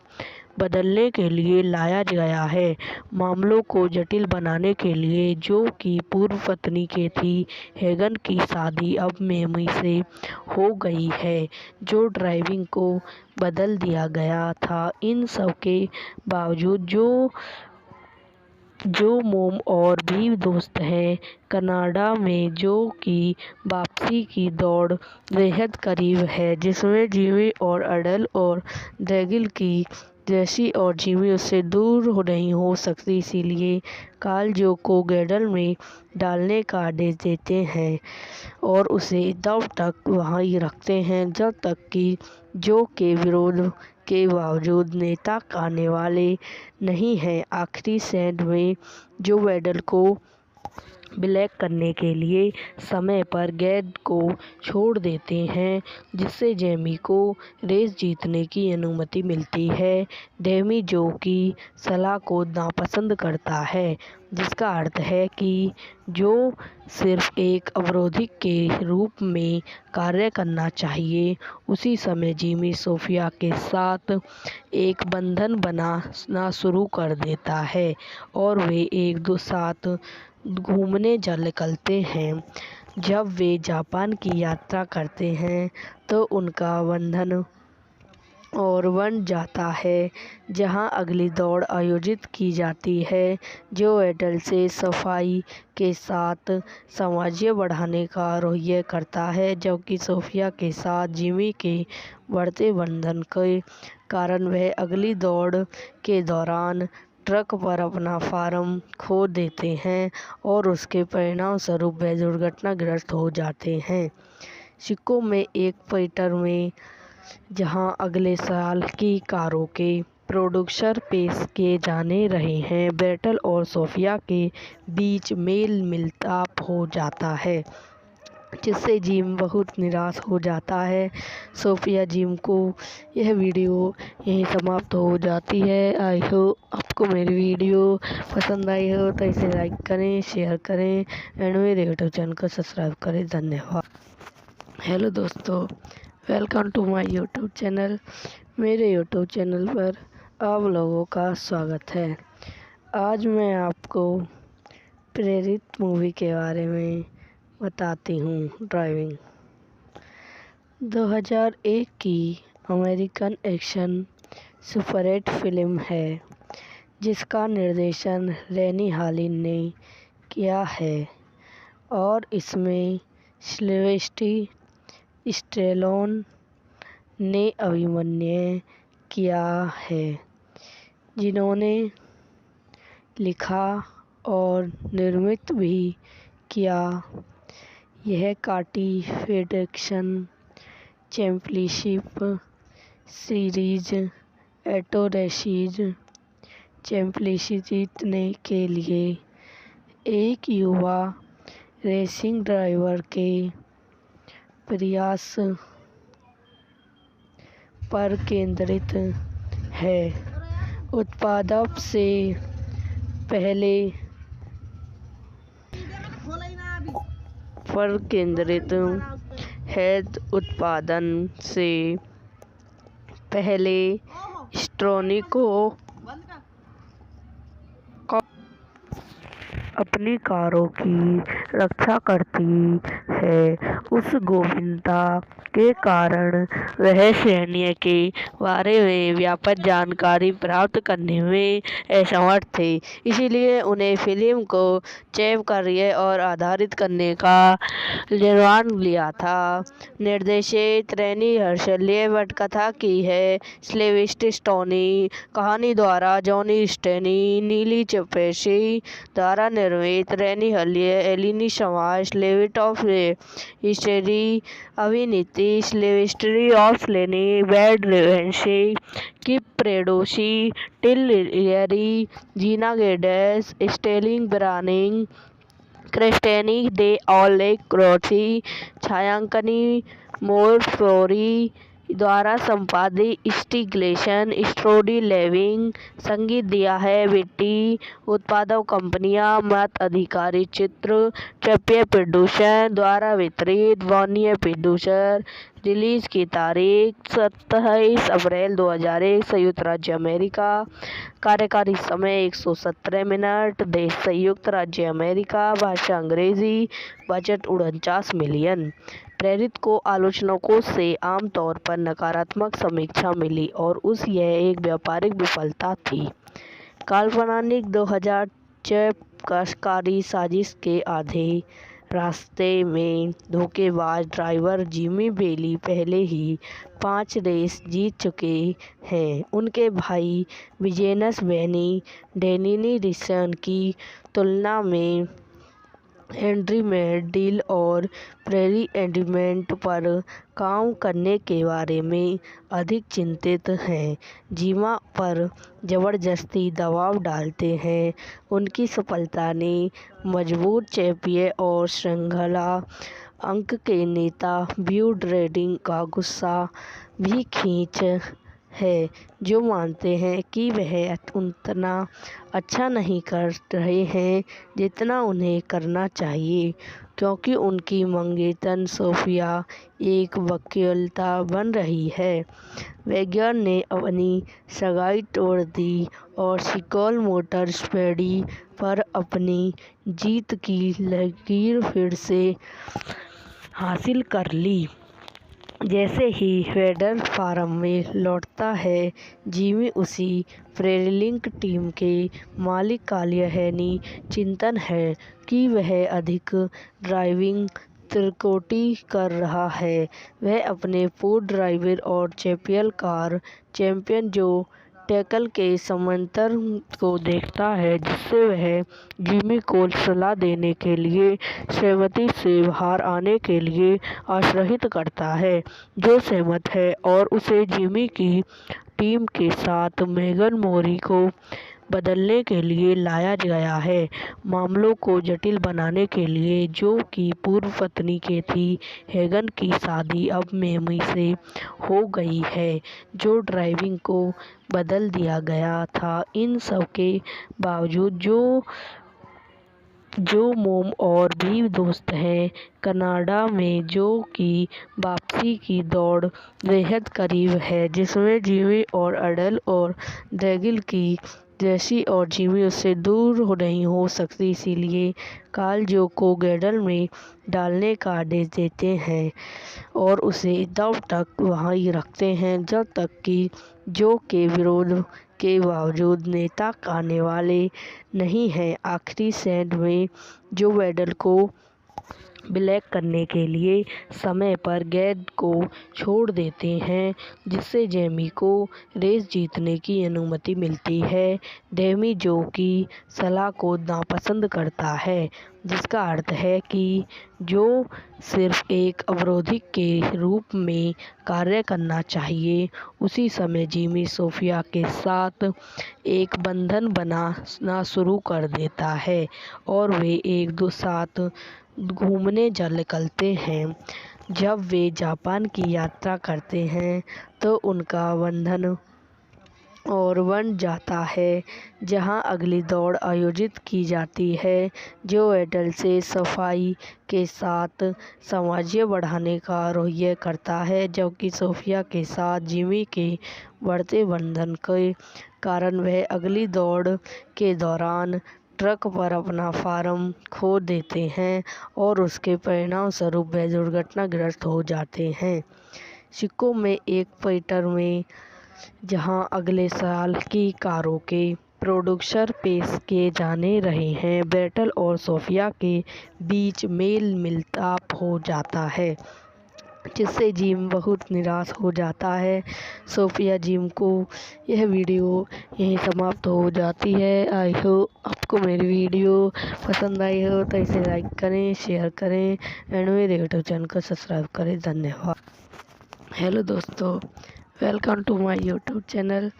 बदलने के लिए लाया गया है, मामलों को जटिल बनाने के लिए, जो कि पूर्व पत्नी के थी। हेगन की शादी अब मेमी से हो गई है, जो ड्राइविंग को बदल दिया गया था। इन सब के बावजूद जो मोम और भी दोस्त हैं कनाडा में, जो कि वापसी की दौड़ बेहद करीब है, जिसमें जिमी और अडल और ड्रैगिल की जैसी और जिमी उससे दूर नहीं हो सकती, इसीलिए कार्ल जो को गैडल में डालने का आदेश देते हैं और उसे तब तक वहाँ ही रखते हैं जब तक कि जो के विरोध के बावजूद नेता आने वाले नहीं हैं। आखिरी सेंट में जो वेडल को ब्लैक करने के लिए समय पर गैड को छोड़ देते हैं, जिससे जेमी को रेस जीतने की अनुमति मिलती है। डेमी जो की सलाह को नापसंद करता है, जिसका अर्थ है कि जो सिर्फ एक अवरोधी के रूप में कार्य करना चाहिए। उसी समय जिमी सोफिया के साथ एक बंधन बनाना शुरू कर देता है और वे एक दो साथ घूमने निकलते हैं। जब वे जापान की यात्रा करते हैं तो उनका बंधन और बन जाता है, जहां अगली दौड़ आयोजित की जाती है, जो वेडल से सफाई के साथ साम्राज्य बढ़ाने का रवैया करता है, जबकि सोफिया के साथ जिमी के बढ़ते बंधन के कारण वह अगली दौड़ के दौरान ट्रक पर अपना फार्म खो देते हैं और उसके परिणाम स्वरूप वह दुर्घटनाग्रस्त हो जाते हैं। सिक्कों में एक पीटर में जहां अगले साल की कारों के प्रोड्यूसर पेश किए जाने रहे हैं, बेटल और सोफिया के बीच मेल मिलाप हो जाता है, जिससे जिम बहुत निराश हो जाता है। सोफिया जिम को यह वीडियो यहीं समाप्त हो जाती है। आई होप आपको मेरी वीडियो पसंद आई हो तो इसे लाइक करें, शेयर करें एंड मेरे यूट्यूब चैनल को सब्सक्राइब करें। धन्यवाद। हेलो दोस्तों, welcome to my YouTube channel. मेरे यूट्यूब चैनल पर आप लोगों का स्वागत है। आज मैं आपको प्रेरित मूवी के बारे में बताती हूँ। ड्राइविंग 2001 की अमेरिकन एक्शन सुपरहिट फिल्म है, जिसका निर्देशन रेनी हालिन ने किया है और इसमें सिल्वेस्टर स्टेलोन ने अभिनय किया है, जिन्होंने लिखा और निर्मित भी किया। यह काटी फेडरेशन चैंपियनशिप सीरीज एटोरेशीज चैंपियनशिप जीतने के लिए एक युवा रेसिंग ड्राइवर के प्रयास पर केंद्रित है। उत्पादन से पहले पर केंद्रित है। उत्पादन से पहले स्ट्रोनिको अपनी कारों की रक्षा करती है। उस गोपनीयता के कारण वह सैन्य के बारे में व्यापक जानकारी प्राप्त करने में असमर्थ थे, इसलिए उन्हें फिल्म को चैप करने और आधारित करने का निर्णय लिया था। निर्देशित रेनी हर्शले पटकथा की है। सिल्वेस्टर स्टेलोन कहानी द्वारा जॉनी स्टेनी, नीली चपेशी द्वारा निर्मित रेनी हलिए, एलिनी समाज, लेविट ऑफ हिस्ट्री, अभिनीति सिल्वेस्टर ऑफ लेनी, बैड रेवेंसी, किप प्रेडोसी, टिल लियरी, जीना गेडेस, स्टेलिंग ब्रानिंग, क्रिस्टेनी डे ऑलेक क्रोथी, छायांकनी मोर फ्लोरी द्वारा संपादित, स्टिग्लेशन, स्ट्रोडी लेविंग, संगीत दिया है बिट्टी। उत्पादक कंपनियां मत अधिकारी चित्र, ट्रपियर प्रोडक्शन द्वारा वितरित, वार्नियर प्रोड्यूसर। रिलीज की तारीख 27 अप्रैल 2001, संयुक्त राज्य अमेरिका। कार्यकारी समय 117 मिनट। देश संयुक्त राज्य अमेरिका। भाषा अंग्रेजी। Budget 49 million. प्रेरित को आलोचकों से आमतौर पर नकारात्मक समीक्षा मिली और यह एक व्यापारिक विफलता थी। काल्पनिक 2000 चैपकारी साजिश के आधे रास्ते में धोखेबाज ड्राइवर जिमी बेली पहले ही 5 रेस जीत चुके हैं। उनके भाई विजेनस बेनी डेनिनी रिसन की तुलना में हेनरी मैडिल और प्रेरी एलिमेंट पर काम करने के बारे में अधिक चिंतित हैं। जिमा पर ज़बरदस्ती दबाव डालते हैं। उनकी सफलता ने मजबूत चैंपियन और श्रृंखला अंक के नेता ब्यू ड्रेडिंग का गुस्सा भी खींच है, जो मानते हैं कि वह उतना अच्छा नहीं कर रहे हैं जितना उन्हें करना चाहिए, क्योंकि उनकी मंगेतर सोफिया एक वकीलता बन रही है। वैगनर ने अपनी सगाई तोड़ दी और सिकोल मोटर स्पीडी पर अपनी जीत की लकीर फिर से हासिल कर ली। जैसे ही वेडर फार्म में लौटता है, जिमी उसी प्रेरिलिंक टीम के मालिक का यही चिंतन है कि वह अधिक ड्राइविंग त्रुटि कर रहा है। वह अपने पूर्व ड्राइवर और चैंपियन कार चैंपियन जो टैकल के समांतर को देखता है, जिससे वह जिमी को सलाह देने के लिए सहमति से बाहर आने के लिए आश्वस्त करता है, जो सहमत है और उसे जिमी की टीम के साथ मेगन मोरी को बदलने के लिए लाया गया है, मामलों को जटिल बनाने के लिए, जो कि पूर्व पत्नी के थी। हेगन की शादी अब मेमी से हो गई है, जो ड्राइविंग को बदल दिया गया था। इन सब के बावजूद जो मोम और भी दोस्त हैं कनाडा में, जो कि वापसी की दौड़ बेहद करीब है, जिसमें जिमी और अडल और ड्रैगिल की जैसी और जिमी उससे दूर नहीं हो सकती, इसलिए कार्ल जो को गैडल में डालने का आदेश देते हैं और उसे तब तक वहीं रखते हैं जब तक कि जो के विरोध के बावजूद नेता आने वाले नहीं हैं। आखिरी सेंड में जो वेडल को ब्लैक करने के लिए समय पर गैड को छोड़ देते हैं, जिससे जेमी को रेस जीतने की अनुमति मिलती है। डेमी जो की सलाह को नापसंद करता है, जिसका अर्थ है कि जो सिर्फ एक अवरोधी के रूप में कार्य करना चाहिए। उसी समय जिमी सोफिया के साथ एक बंधन बनाना शुरू कर देता है और वे एक दो साथ घूमने निकलते हैं। जब वे जापान की यात्रा करते हैं तो उनका बंधन और बन जाता है, जहां अगली दौड़ आयोजित की जाती है, जो एडल से सफाई के साथ सामंजस्य बढ़ाने का रवैया करता है, जबकि सोफिया के साथ जिमी के बढ़ते बंधन के कारण वह अगली दौड़ के दौरान ट्रक पर अपना फार्म खो देते हैं और उसके परिणामस्वरूप वह दुर्घटनाग्रस्त हो जाते हैं। सिक्कों में एक पीटर में, जहां अगले साल की कारों के प्रोड्यूसर पेश किए जाने रहे हैं, बैटल और सोफिया के बीच मेल मिलाप हो जाता है, जिससे जिम बहुत निराश हो जाता है। सोफिया जिम को यह वीडियो यहीं समाप्त हो जाती है। आई होप आपको मेरी वीडियो पसंद आई हो तो इसे लाइक करें, शेयर करें एंड मेरे यूट्यूब चैनल को सब्सक्राइब करें। धन्यवाद। हेलो दोस्तों, welcome to my YouTube channel.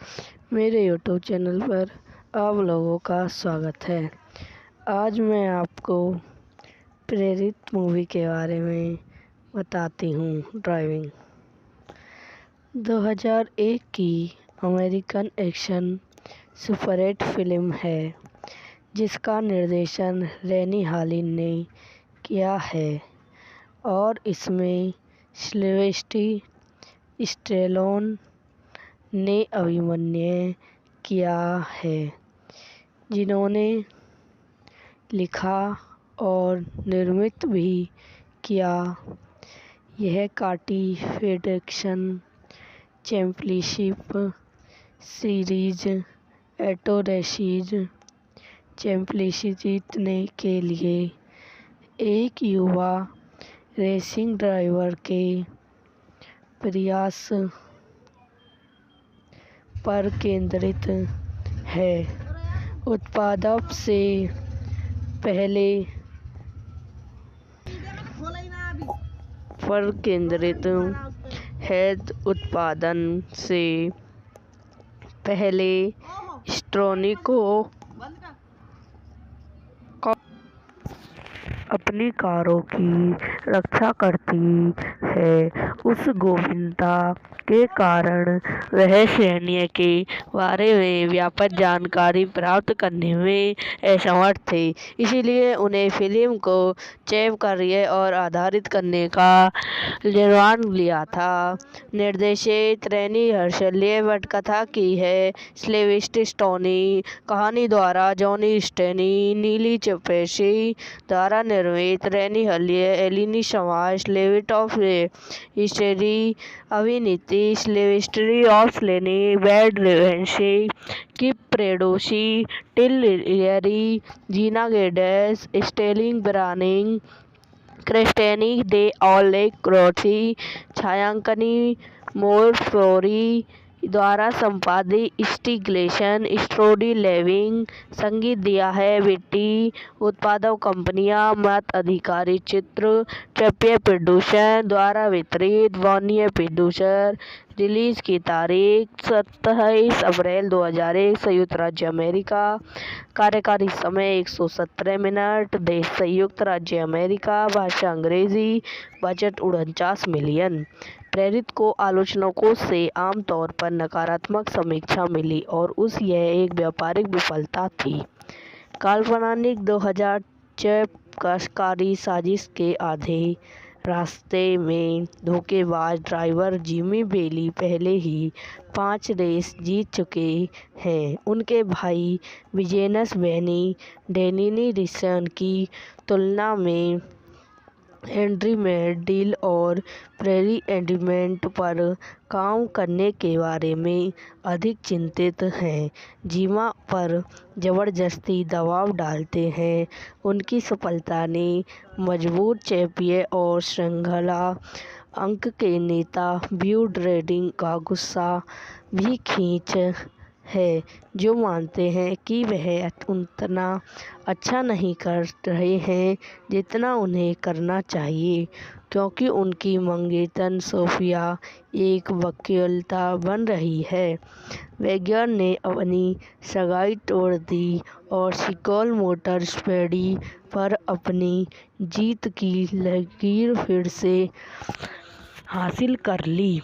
मेरे यूट्यूब चैनल पर आप लोगों का स्वागत है। आज मैं आपको प्रेरित मूवी के बारे में बताती हूँ। ड्राइविंग 2001 की अमेरिकन एक्शन सुपरहिट फिल्म है, जिसका निर्देशन रेनी हालिन ने किया है और इसमें सिल्वेस्टर स्टेलोन ने अभिनय किया है, जिन्होंने लिखा और निर्मित भी किया। यह काटी federation championship series auto raises championship जीतने के लिए एक युवा रेसिंग ड्राइवर के प्रयास पर केंद्रित है। उत्पादक से पहले पर केंद्रित है। उत्पादन से पहले स्ट्रोनिको अपनी कारों की रक्षा करती है। उस गोपनीयता के कारण वह सैन्य के बारे में व्यापक जानकारी प्राप्त करने में असमर्थ थे, इसलिए उन्हें फिल्म को चैप करने और आधारित करने का निर्णय लिया था। निर्देशित रैनी हर्शल ने पटकथा की है। सिल्वेस्टर स्टोनी कहानी द्वारा जॉनी स्टेनी, नीली चपेशी द्वारा निर्मित रैनी हलिए, एलिनी समाज, लेविट ऑफ हिस्ट्री, अभिनीति सिल्वेस्ट्री ऑफ स्लेनी, बैड रेवेंसी, किप प्रेडोसी, टिल लियरी, जीना गेडेस, स्टेलिंग ब्रानिंग, क्रिस्टेनी डे ऑलेक क्रोथी, छायांकनी मोर फ्लोरी द्वारा संपादित, स्टिग्लेशन, स्ट्रोडी लेविंग, संगीत दिया है बिट्टी, उत्पादक कंपनियां मत अधिकारी चित्र, ट्रैपियर प्रोड्यूसर द्वारा वितरित, वार्नियर प्रोड्यूसर। रिलीज की तारीख 27 अप्रैल 2001, संयुक्त राज्य अमेरिका। कार्यकारी समय 117 मिनट। देश संयुक्त राज्य अमेरिका। भाषा अंग्रेजी। Budget 49 million. प्रेरित को आलोचकों से आमतौर पर नकारात्मक समीक्षा मिली और यह एक व्यापारिक विफलता थी। काल्पनिक 2006 कशकारी साजिश के आधे रास्ते में धोखेबाज ड्राइवर जिमी बेली पहले ही 5 रेस जीत चुके हैं। उनके भाई विजेनस बेनी डेनिनी रिसन की तुलना में हेनरी मेडिल और प्रेरी एडिमेंट पर काम करने के बारे में अधिक चिंतित हैं। जिमा पर जबरदस्ती दबाव डालते हैं। उनकी सफलता ने मजबूत चैंपियन और श्रृंखला अंक के नेता ब्यू ड्रेडिंग का गुस्सा भी खींच है, जो मानते हैं कि वह उतना अच्छा नहीं कर रहे हैं जितना उन्हें करना चाहिए, क्योंकि उनकी मंगेतर सोफिया एक वकीलता बन रही है। वैगनर ने अपनी सगाई तोड़ दी और सिकोल मोटर स्पीडी पर अपनी जीत की लकीर फिर से हासिल कर ली।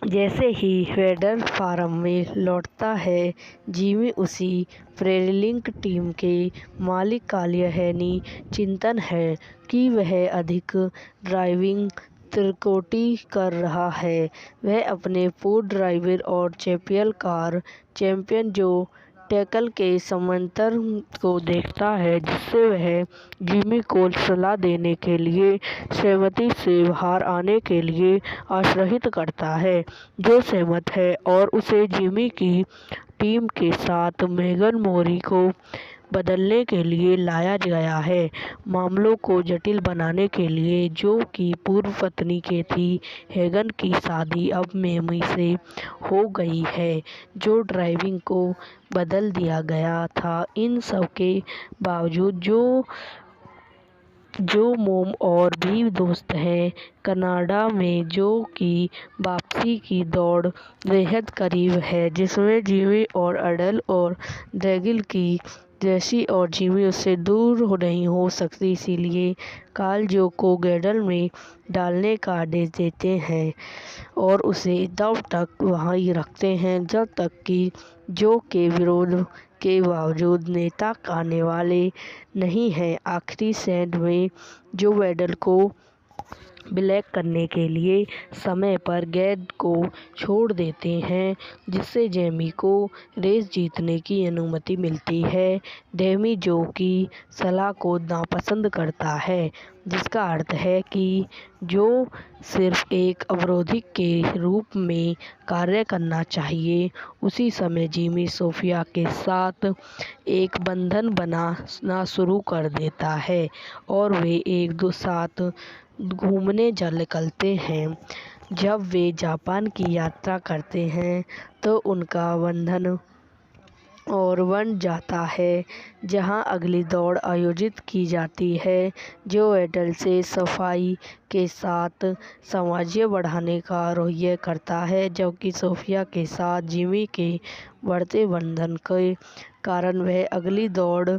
जैसे ही वेडर फार्म में लौटता है, जिमी उसी प्रेरिलिंक टीम के मालिक का यह चिंतन है कि वह अधिक ड्राइविंग त्रुटि कर रहा है। वह अपने पूर्व ड्राइवर और चैंपियन कार चैंपियन जो टैकल के समांतर को देखता है, जिससे वह जिमी को सलाह देने के लिए सहमति से बाहर आने के लिए आश्वस्त करता है, जो सहमत है और उसे जिमी की टीम के साथ मेगन मोरी को बदलने के लिए लाया गया है, मामलों को जटिल बनाने के लिए, जो कि पूर्व पत्नी के थी। हेगन की शादी अब मेमी से हो गई है, जो ड्राइविंग को बदल दिया गया था। इन सब के बावजूद जो मोम और भी दोस्त हैं कनाडा में, जो कि वापसी की दौड़ बेहद करीब है, जिसमें जिमी और अडल और ड्रैगिल की जैसी और जिमी उससे दूर नहीं हो सकती, इसलिए कार्ल जो को गैडल में डालने का आदेश देते हैं और उसे तब तक वहीं रखते हैं जब तक कि जो के विरोध के बावजूद नेता आने वाले नहीं हैं। आखिरी सेंड में जो वेडल को ब्लैक करने के लिए समय पर गेंद को छोड़ देते हैं, जिससे जेमी को रेस जीतने की अनुमति मिलती है। डेमी जो की सलाह को नापसंद करता है, जिसका अर्थ है कि जो सिर्फ एक अवरोधी के रूप में कार्य करना चाहिए। उसी समय जिमी सोफिया के साथ एक बंधन बनाना शुरू कर देता है और वे एक दो साथ घूमने निकलते हैं। जब वे जापान की यात्रा करते हैं तो उनका बंधन और बन जाता है, जहां अगली दौड़ आयोजित की जाती है, जो एडल से सफाई के साथ सामंजस्य बढ़ाने का रवैया करता है, जबकि सोफिया के साथ जिमी के बढ़ते बंधन के कारण वह अगली दौड़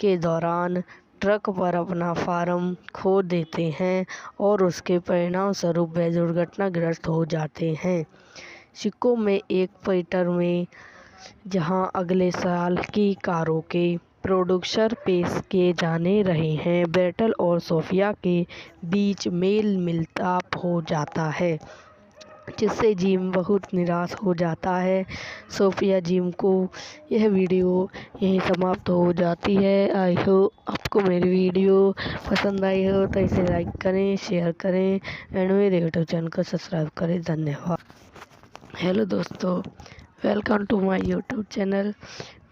के दौरान ट्रक पर अपना फार्म खो देते हैं और उसके परिणामस्वरूप वे दुर्घटनाग्रस्त हो जाते हैं। शिकागो में एक थिएटर में जहां अगले साल की कारों के प्रोड्यूसर पेश किए जाने रहे हैं, बेटल और सोफिया के बीच मेल मिलाप हो जाता है, जिससे जिम बहुत निराश हो जाता है। सोफिया जिम को यह वीडियो यहीं समाप्त हो जाती है। आई होप आपको मेरी वीडियो पसंद आई हो तो इसे लाइक करें, शेयर करें एंड मेरे यूट्यूब चैनल को सब्सक्राइब करें। धन्यवाद। हेलो दोस्तों, welcome to my YouTube channel.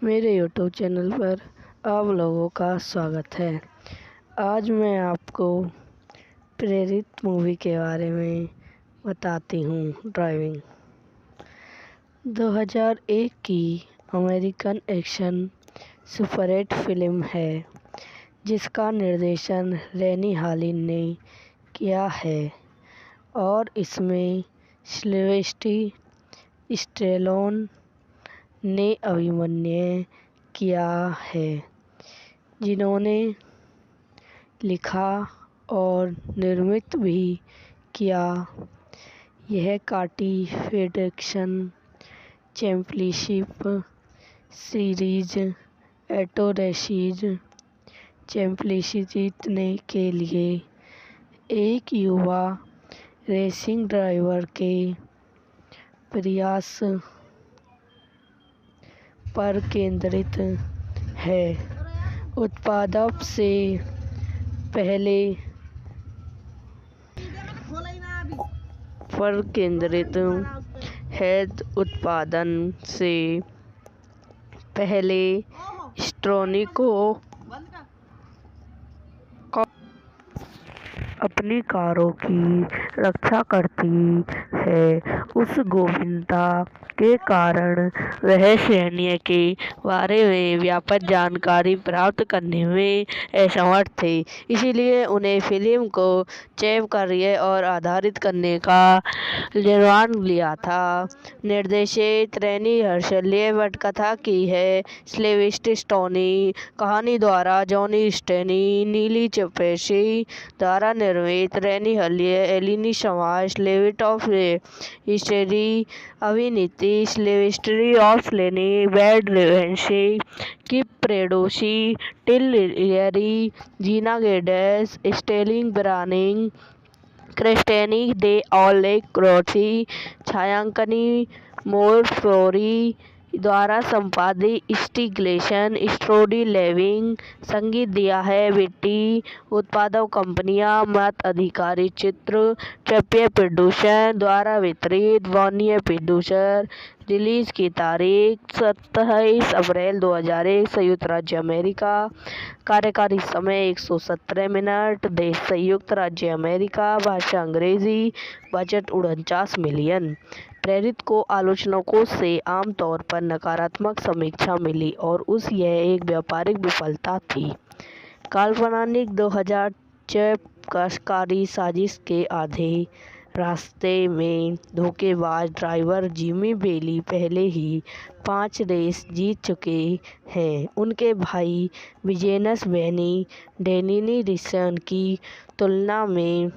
मेरे यूट्यूब चैनल पर आप लोगों का स्वागत है। आज मैं आपको प्रेरित मूवी के बारे में बताती हूँ। ड्राइविंग 2001 की अमेरिकन एक्शन सुपरहिट फिल्म है, जिसका निर्देशन रैनी हालिन ने किया है और इसमें सिल्वेस्टर स्टेलोन ने अभिनय किया है, जिन्होंने लिखा और निर्मित भी किया। यह काटी फेडरेशन चैंपियनशिप सीरीज एटोरेसीज चैंपियनशिप जीतने के लिए एक युवा रेसिंग ड्राइवर के प्रयास पर केंद्रित है। उत्पादन से पहले पर केंद्रित है। उत्पादन से पहले स्टोनी को अपनी कारों की रक्षा करती है। उस गोपनीयता के कारण वह सैन्य के बारे में व्यापक जानकारी प्राप्त करने में असमर्थ थे, इसलिए उन्हें फिल्म को चैप कार्य और आधारित करने का निर्णय लिया था। निर्देशित रैनी हर्शल ने पटकथा की है। सिल्वेस्टर स्टेलोन कहानी द्वारा जॉनी स्टेनी, नीली चपेशी द्वारा निर्मित रैनी हलिए, एलिनी समाज, लेविट ऑफ हिस्ट्री, अभिनीति सिल्वेस्टर ऑफ लेनी, बैड रेवेंसी, किप प्रेडोसी, टिल लियरी, जीना गेडेस, स्टेलिंग ब्रानिंग, क्रिस्टेनी दे ऑलेक क्रोची, छायांकनी मोर फ्लोरी द्वारा संपादित स्टिग्लेशन स्ट्रोडी लेविंग, संगीत दिया है बिट्टी, उत्पादक कंपनियां मत अधिकारी चित्र, ट्रपियर प्रोडक्शन द्वारा वितरित, वार्नियर प्रोड्यूसर, रिलीज की तारीख 27 अप्रैल 2001, संयुक्त राज्य अमेरिका, कार्यकारी समय 117 मिनट, देश संयुक्त राज्य अमेरिका, भाषा अंग्रेजी, बजट 49 मिलियन। प्रेरित को आलोचकों से आमतौर पर नकारात्मक समीक्षा मिली और यह एक व्यापारिक विफलता थी। काल्पनिक 2006 कारी साजिश के आधे रास्ते में धोखेबाज ड्राइवर जिमी बेली पहले ही 5 रेस जीत चुके हैं। उनके भाई विजेनस बेनी डेनिनी रिसन की तुलना में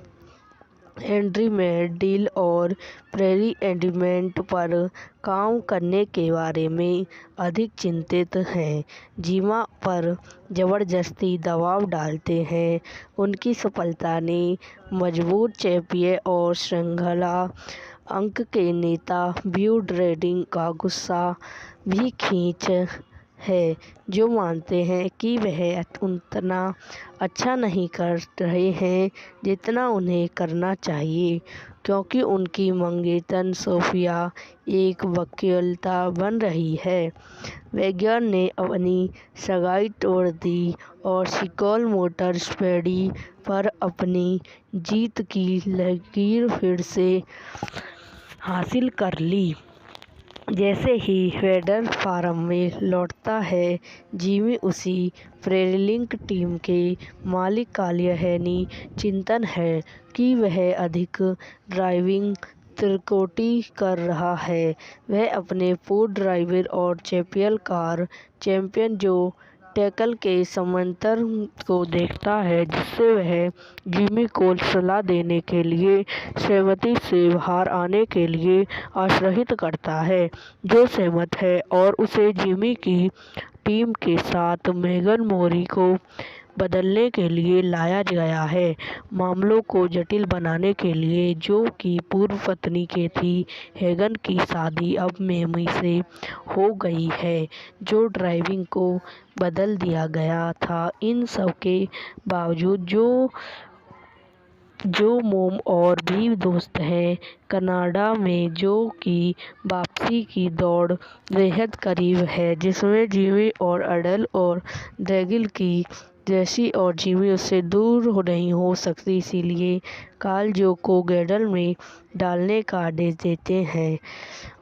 हेनरी में डील और प्रेरी एग्रीमेंट पर काम करने के बारे में अधिक चिंतित हैं। जिमा पर ज़बरदस्ती दबाव डालते हैं। उनकी सफलता ने मजबूत चैंपियन और श्रृंखला अंक के नेता ब्यूड रेडिंग का गुस्सा भी खींच है, जो मानते हैं कि वह उतना अच्छा नहीं कर रहे हैं जितना उन्हें करना चाहिए, क्योंकि उनकी मंगेतर सोफिया एक वकीलता बन रही है। वैगन ने अपनी सगाई तोड़ दी और सिकोल मोटर स्पीडी पर अपनी जीत की लकीर फिर से हासिल कर ली। जैसे ही वेडर फार्म में लौटता है, जिमी उसी प्रेरिलिंक टीम के मालिक का यह चिंतन है कि वह अधिक ड्राइविंग त्रुटि कर रहा है। वह अपने पूर्व ड्राइवर और चैंपियन कार चैंपियन जो टैकल के समांतर को देखता है, जिससे वह जिमी को सलाह देने के लिए सहमति से बाहर आने के लिए आश्वस्त करता है, जो सहमत है और उसे जिमी की टीम के साथ मेगन मोरी को बदलने के लिए लाया गया है, मामलों को जटिल बनाने के लिए, जो कि पूर्व पत्नी के थी। हेगन की शादी अब मेमी से हो गई है, जो ड्राइविंग को बदल दिया गया था। इन सब के बावजूद जो मोम और भी दोस्त हैं कनाडा में, जो कि वापसी की दौड़ बेहद करीब है, जिसमें जिमी और अडेल और ड्रैगिल की जैसी और जिमी उससे दूर नहीं हो सकती, इसलिए कार्ल जो को गैडल में डालने का आदेश देते हैं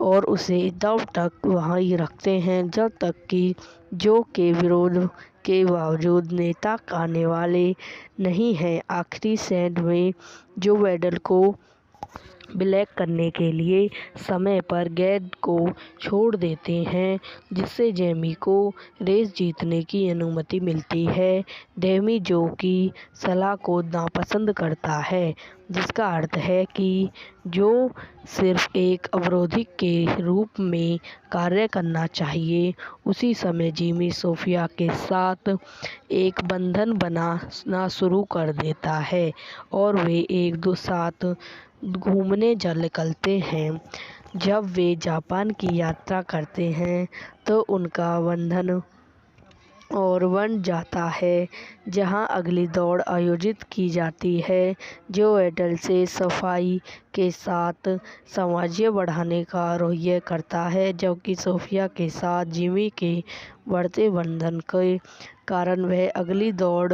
और उसे तब तक वहीं रखते हैं जब तक कि जो के विरोध के बावजूद नेता आने वाले नहीं हैं। आखिरी सेंड में जो वेडल को ब्लैक करने के लिए समय पर गैड को छोड़ देते हैं, जिससे जेमी को रेस जीतने की अनुमति मिलती है। डेमी जो की सलाह को नापसंद करता है, जिसका अर्थ है कि जो सिर्फ एक अवरोधी के रूप में कार्य करना चाहिए। उसी समय जिमी सोफिया के साथ एक बंधन बनाना शुरू कर देता है और वे एक दो साथ घूमने निकलते हैं। जब वे जापान की यात्रा करते हैं तो उनका बंधन और बन जाता है, जहां अगली दौड़ आयोजित की जाती है, जो एडल से सफाई के साथ सामंजस्य बढ़ाने का रवैया करता है, जबकि सोफिया के साथ जिमी के बढ़ते बंधन के कारण वह अगली दौड़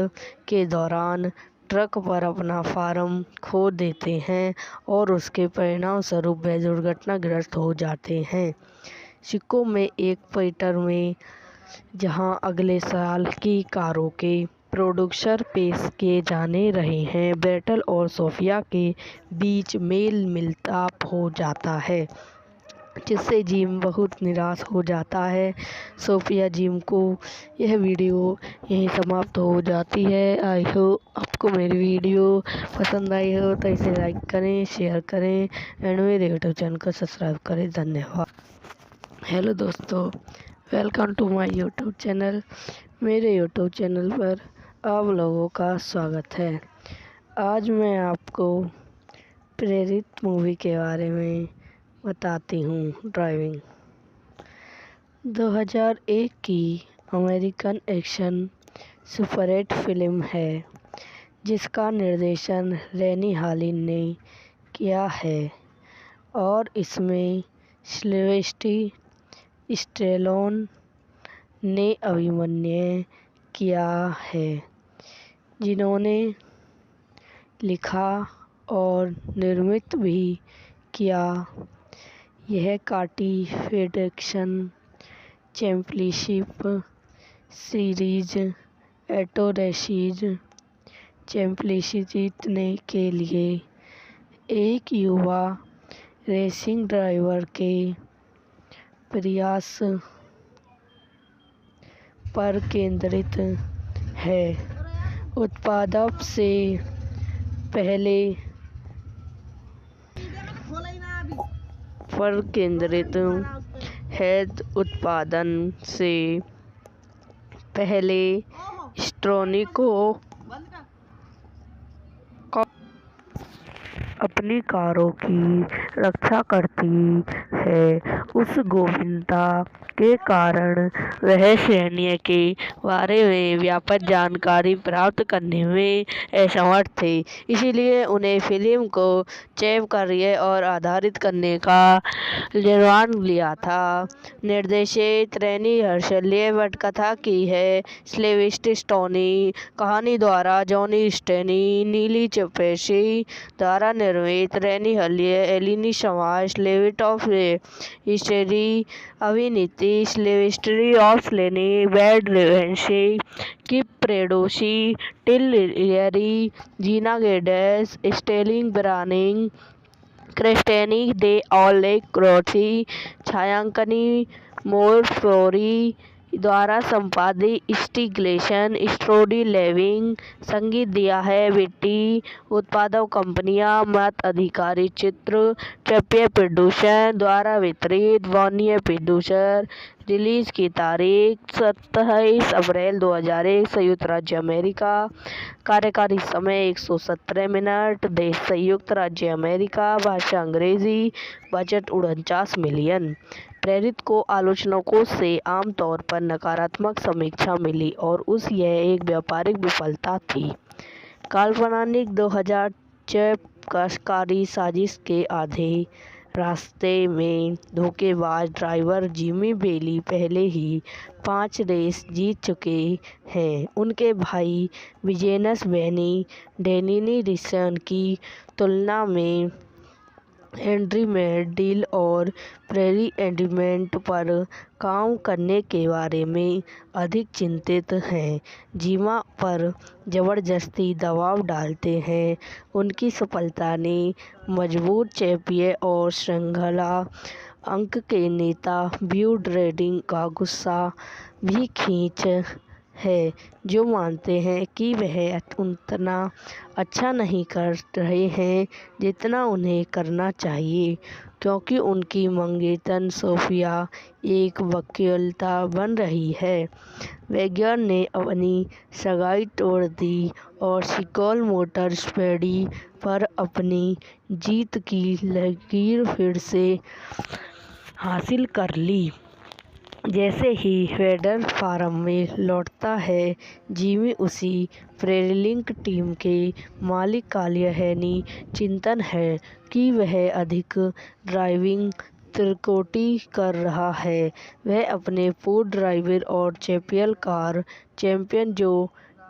के दौरान ट्रक पर अपना फार्म खो देते हैं और उसके परिणाम स्वरूप वे दुर्घटनाग्रस्त हो जाते हैं। शिकागो में एक थिएटर में, जहां अगले साल की कारों के प्रोड्यूसर पेश किए जाने रहे हैं, बैटल और सोफिया के बीच मेल मिलाप हो जाता है, जिससे जिम बहुत निराश हो जाता है। सोफिया जिम को यह वीडियो यहीं समाप्त हो जाती है। आई होप आपको मेरी वीडियो पसंद आई हो तो इसे लाइक करें, शेयर करें एंड मेरे यूट्यूब चैनल को सब्सक्राइब करें। धन्यवाद। हेलो दोस्तों, welcome to my YouTube channel. मेरे यूट्यूब चैनल पर आप लोगों का स्वागत है। आज मैं आपको प्रेरित मूवी के बारे में बताती हूँ। ड्राइविंग 2001 की अमेरिकन एक्शन सुपरहिट फिल्म है, जिसका निर्देशन रेनी हालिन ने किया है और इसमें सिल्वेस्टर स्टेलोन ने अभिनय किया है, जिन्होंने लिखा और निर्मित भी किया। यह काटी फेडरेशन चैंपियनशिप सीरीज एटोरेसीज चैंपियनशिप जीतने के लिए एक युवा रेसिंग ड्राइवर के प्रयास पर केंद्रित है। उत्पादन से पहले पर केंद्रित है। उत्पादन से पहले स्ट्रोनिको अपनी कारों की रक्षा करती है। उस गोपनीयता के कारण वह सैन्य के बारे में व्यापक जानकारी प्राप्त करने में असमर्थ थे, इसलिए उन्हें फिल्म को चमत्कारिक और आधारित करने का निर्णय लिया था। निर्देशित रैनी हर्शले पटकथा की है। सिल्वेस्टर स्टोनी कहानी द्वारा जॉनी स्टेनी, नीली चपेशी द्वारा निर्मित रैनी हर्शले, एलिनी समाज, लेविट ऑफ हिस्ट्री, अभिनीति सिल्वेस्टर ऑफ लेनी, बैड रेवेंसी, किप प्रेडोसी, टिल लियरी, जीना गेडेस, स्टेलिंग ब्रानिंग, क्रिस्टेनी दे ऑलेक क्रोथी, छायांकनी मोर फ्लोरी द्वारा संपादित, स्टिग्लेशन, स्ट्रोडी लेविंग, संगीत दिया है बिट्टी, उत्पादक कंपनियां मत अधिकारी चित्र, ट्रपियर प्रोड्यूसर द्वारा वितरित, वार्नियर प्रोड्यूसर। रिलीज की तारीख 27 अप्रैल 2001, संयुक्त राज्य अमेरिका। कार्यकारी समय 117 मिनट। देश संयुक्त राज्य अमेरिका। भाषा अंग्रेजी। Budget 49 million. प्रेरित को आलोचकों से आमतौर पर नकारात्मक समीक्षा मिली और यह एक व्यापारिक विफलता थी। काल्पनिक 2006 कशकारी साजिश के आधे रास्ते में धोखेबाज ड्राइवर जिमी बेली पहले ही 5 रेस जीत चुके हैं। उनके भाई विजेनस बेनी डेनिनी रिसन की तुलना में हेनरी मैडिल और प्रेरी एंडमेंट पर काम करने के बारे में अधिक चिंतित हैं। जिमा पर जबरदस्ती दबाव डालते हैं। उनकी सफलता ने मजबूत चैंपियन और श्रृंखला अंक के नेता ब्यू ड्रेडिंग का गुस्सा भी खींच है, जो मानते हैं कि वह उतना अच्छा नहीं कर रहे हैं जितना उन्हें करना चाहिए, क्योंकि उनकी मंगेतर सोफिया एक वकीलता बन रही है। वैगनर ने अपनी सगाई तोड़ दी और सिकोल मोटर स्पीडी पर अपनी जीत की लकीर फिर से हासिल कर ली। जैसे ही वेडर फार्म में लौटता है, जिमी उसी प्रेरिलिंक टीम के मालिक का यह चिंतन है कि वह अधिक ड्राइविंग त्रुटि कर रहा है। वह अपने पूर्व ड्राइवर और चैंपियन कार चैंपियन जो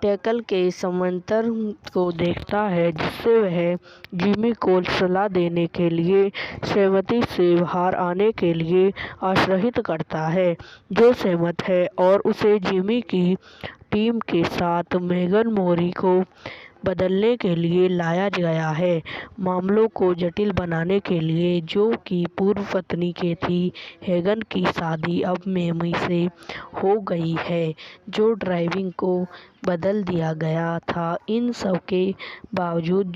टैकल के समांतर को देखता है, जिससे वह जिमी को सलाह देने के लिए सहमति से बाहर आने के लिए आश्वस्त करता है, जो सहमत है और उसे जिमी की टीम के साथ मेगन मोरी को बदलने के लिए लाया गया है, मामलों को जटिल बनाने के लिए, जो कि पूर्व पत्नी के थी। हेगन की शादी अब मेमी से हो गई है, जो ड्राइविंग को बदल दिया गया था। इन सब के बावजूद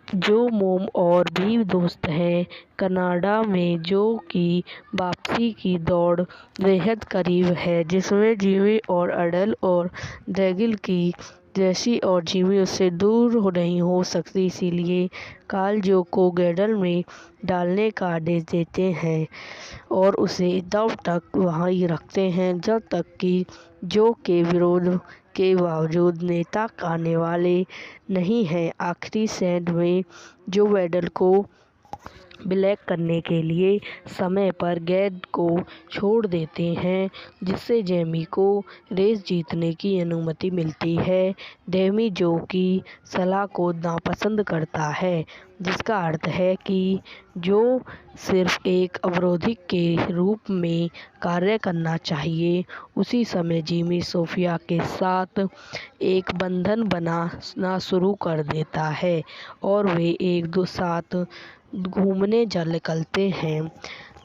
जो मोम और भी दोस्त हैं कनाडा में, जो कि वापसी की दौड़ बेहद करीब है, जिसमें जिमी और अडल और ड्रैगिल की जैसी और जिमी उससे दूर नहीं हो सकती, इसलिए कार्ल जो को गैडल में डालने का आदेश देते हैं और उसे तब तक वहीं रखते हैं जब तक कि जो के विरोध के बावजूद नेता आने वाले नहीं हैं। आखिरी सेंड में जो वेडल को ब्लैक करने के लिए समय पर गैड को छोड़ देते हैं, जिससे जेमी को रेस जीतने की अनुमति मिलती है। डेमी जो की सलाह को नापसंद करता है, जिसका अर्थ है कि जो सिर्फ एक अवरोधी के रूप में कार्य करना चाहिए। उसी समय जिमी सोफिया के साथ एक बंधन बनाना शुरू कर देता है और वे एक दो साथ घूमने निकलते हैं।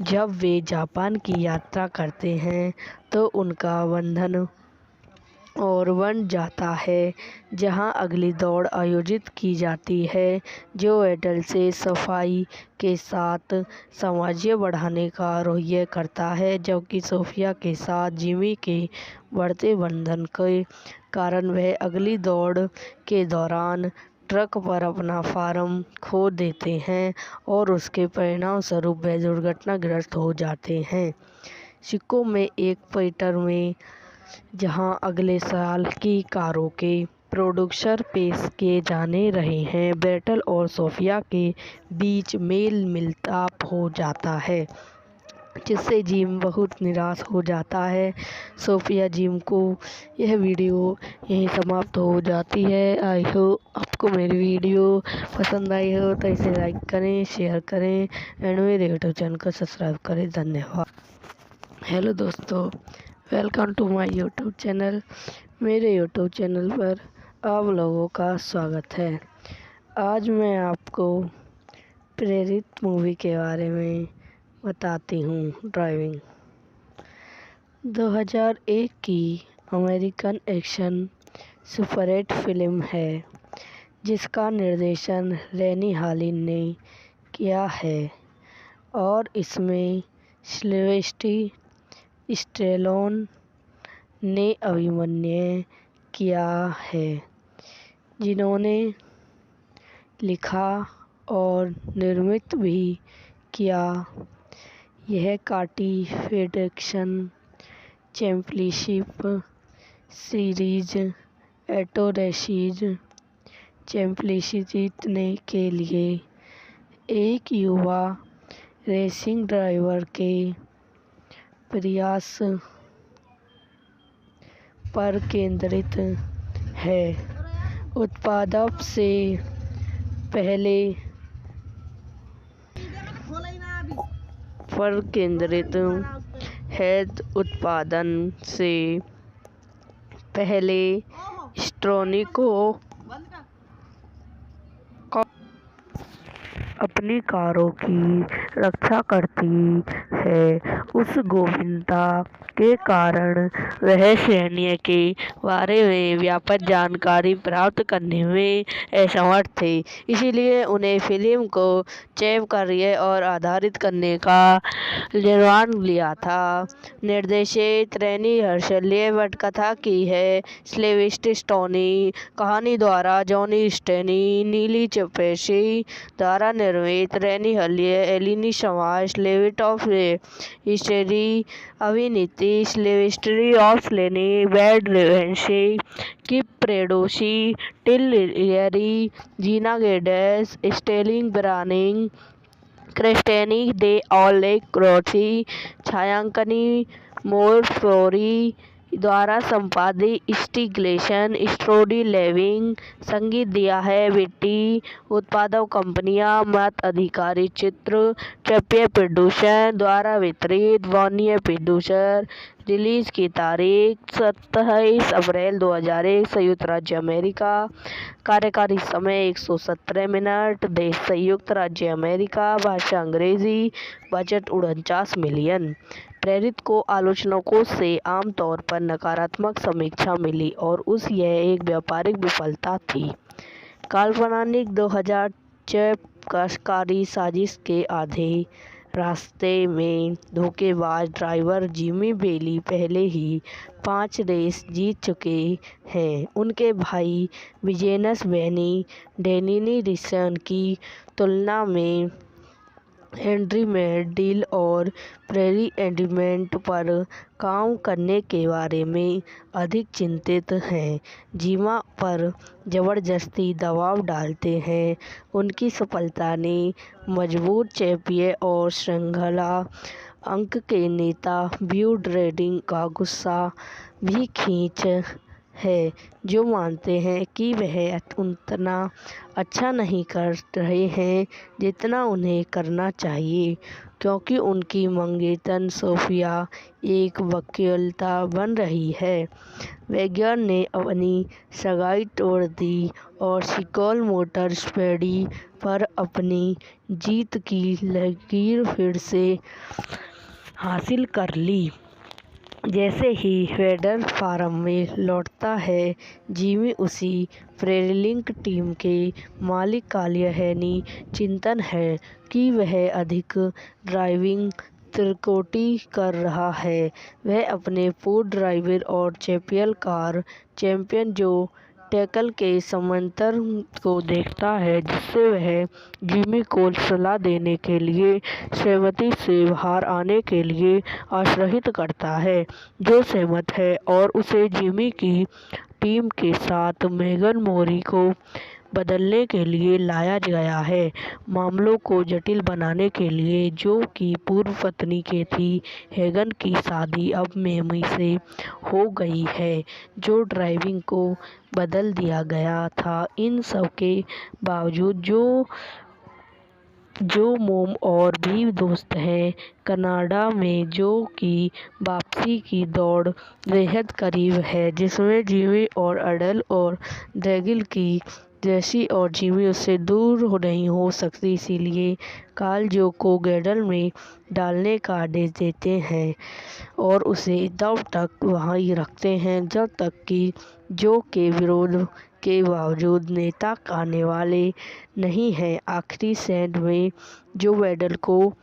जब वे जापान की यात्रा करते हैं तो उनका बंधन और बन जाता है, जहां अगली दौड़ आयोजित की जाती है, जो एडल से सफाई के साथ साम्राज्य बढ़ाने का रवैया करता है, जबकि सोफिया के साथ जिमी के बढ़ते बंधन के कारण वह अगली दौड़ के दौरान ट्रक पर अपना फार्म खो देते हैं और उसके परिणाम स्वरूप वह दुर्घटनाग्रस्त हो जाते हैं। सिक्कों में एक पीटर में जहां अगले साल की कारों के प्रोड्यूसर पेश किए जाने रहे हैं, बैटल और सोफिया के बीच मेल मिलाप हो जाता है, जिससे जिम बहुत निराश हो जाता है। सोफिया जिम को यह वीडियो यहीं समाप्त हो जाती है। आई होप आपको मेरी वीडियो पसंद आई हो तो इसे लाइक करें, शेयर करें एंड मेरे यूट्यूब चैनल को सब्सक्राइब करें। धन्यवाद। हेलो दोस्तों, welcome to my YouTube channel. मेरे यूट्यूब चैनल पर आप लोगों का स्वागत है। आज मैं आपको प्रेरित मूवी के बारे में बताती हूँ। ड्राइविंग 2001 की अमेरिकन एक्शन सुपरहिट फिल्म है, जिसका निर्देशन रेनी हालिन ने किया है और इसमें सिल्वेस्टर स्टेलोन ने अभिनय किया है, जिन्होंने लिखा और निर्मित भी किया। यह काटी फेडरेशन चैंपियनशिप सीरीज एटोरेसीज चैंपियनशिप जीतने के लिए एक युवा रेसिंग ड्राइवर के प्रयास पर केंद्रित है। उत्पादन से पहले उत्पादन से पहले स्ट्रोनिको अपनी कारों की रक्षा करती है। उस गोपनीयता के कारण वह सैन्य के बारे में व्यापक जानकारी प्राप्त करने में असमर्थ थे, इसलिए उन्हें फिल्म को चैप करने और आधारित करने का निर्णय लिया था। निर्देशित रेनी हर्शल ने पटकथा की है। सिल्वेस्टर स्टेलोन कहानी द्वारा जॉनी स्टेनी, नीली चपेशी द्वारा निर्मित रेनी हलिए, एलिनी समाज, लेविट ऑफ हिस्ट्री, अभिनीति सिल्वेस्टर ऑफ लेनी, बैड रेवेंसी, किप प्रेडोसी, टिल लियरी, जीना गेडेस, स्टेलिंग ब्रानिंग, क्रिस्टेनी डे ऑलेक क्रोथी, छायांकनी मोर फ्लोरी द्वारा संपादित, स्टिग्लेशन स्टोरी लेविंग, संगीत दिया है बिट्टी, उत्पादक कंपनियां मत अधिकारी चित्र, चैंपियन प्रोड्यूसर द्वारा वितरित, वार्नियर प्रोड्यूसर। रिलीज की तारीख 27 अप्रैल 2001, संयुक्त राज्य अमेरिका। कार्यकारी समय 117 मिनट। देश संयुक्त राज्य अमेरिका। भाषा अंग्रेजी। Budget 49 million. प्रेरित को आलोचकों से आमतौर पर नकारात्मक समीक्षा मिली और यह एक व्यापारिक विफलता थी। काल्पनिक 2006 कशकारी साजिश के आधे रास्ते में धोखेबाज ड्राइवर जिमी बेली पहले ही 5 रेस जीत चुके हैं। उनके भाई विजेनस बेनी डेनिनी रिसन की तुलना में हेनरी मेडिल और प्रेरी एडिमेंट पर काम करने के बारे में अधिक चिंतित हैं। जिमा पर जबरदस्ती दबाव डालते हैं। उनकी सफलता ने मजबूत चैंपियन और श्रृंखला अंक के नेता ब्यू ड्रेडिंग का गुस्सा भी खींच है, जो मानते हैं कि वह उतना अच्छा नहीं कर रहे हैं जितना उन्हें करना चाहिए, क्योंकि उनकी मंगेतर सोफिया एक वकीलता बन रही है। वैगनर ने अपनी सगाई तोड़ दी और सिकोल मोटर स्पीडी पर अपनी जीत की लकीर फिर से हासिल कर ली। जैसे ही वेडर फार्म में लौटता है, जिमी उसी प्रेलिंक टीम के मालिक का यह चिंतन है कि वह अधिक ड्राइविंग त्रुटि कर रहा है। वह अपने पूर्व ड्राइवर और चैंपियन जो टैकल के समांतर को देखता है, जिससे वह जिमी को सलाह देने के लिए सहमति से बाहर आने के लिए आश्वस्त करता है, जो सहमत है और उसे जिमी की टीम के साथ मेगन मोरी को बदलने के लिए लाया गया है, मामलों को जटिल बनाने के लिए, जो कि पूर्व पत्नी के थी। हेगन की शादी अब मेमी से हो गई है, जो ड्राइविंग को बदल दिया गया था। इन सब के बावजूद जो मोम और भी दोस्त हैं कनाडा में, जो कि वापसी की दौड़ बेहद करीब है, जिसमें जिमी और अडल और ड्रैगिल की जैसी और जिमी उससे दूर नहीं हो सकती, इसीलिए कार्ल जो को गैडल में डालने का आदेश देते हैं और उसे तब तक वहीं रखते हैं जब तक कि जो के विरोध के बावजूद नेता आने वाले नहीं हैं। आखिरी सेंड में जो वेडल को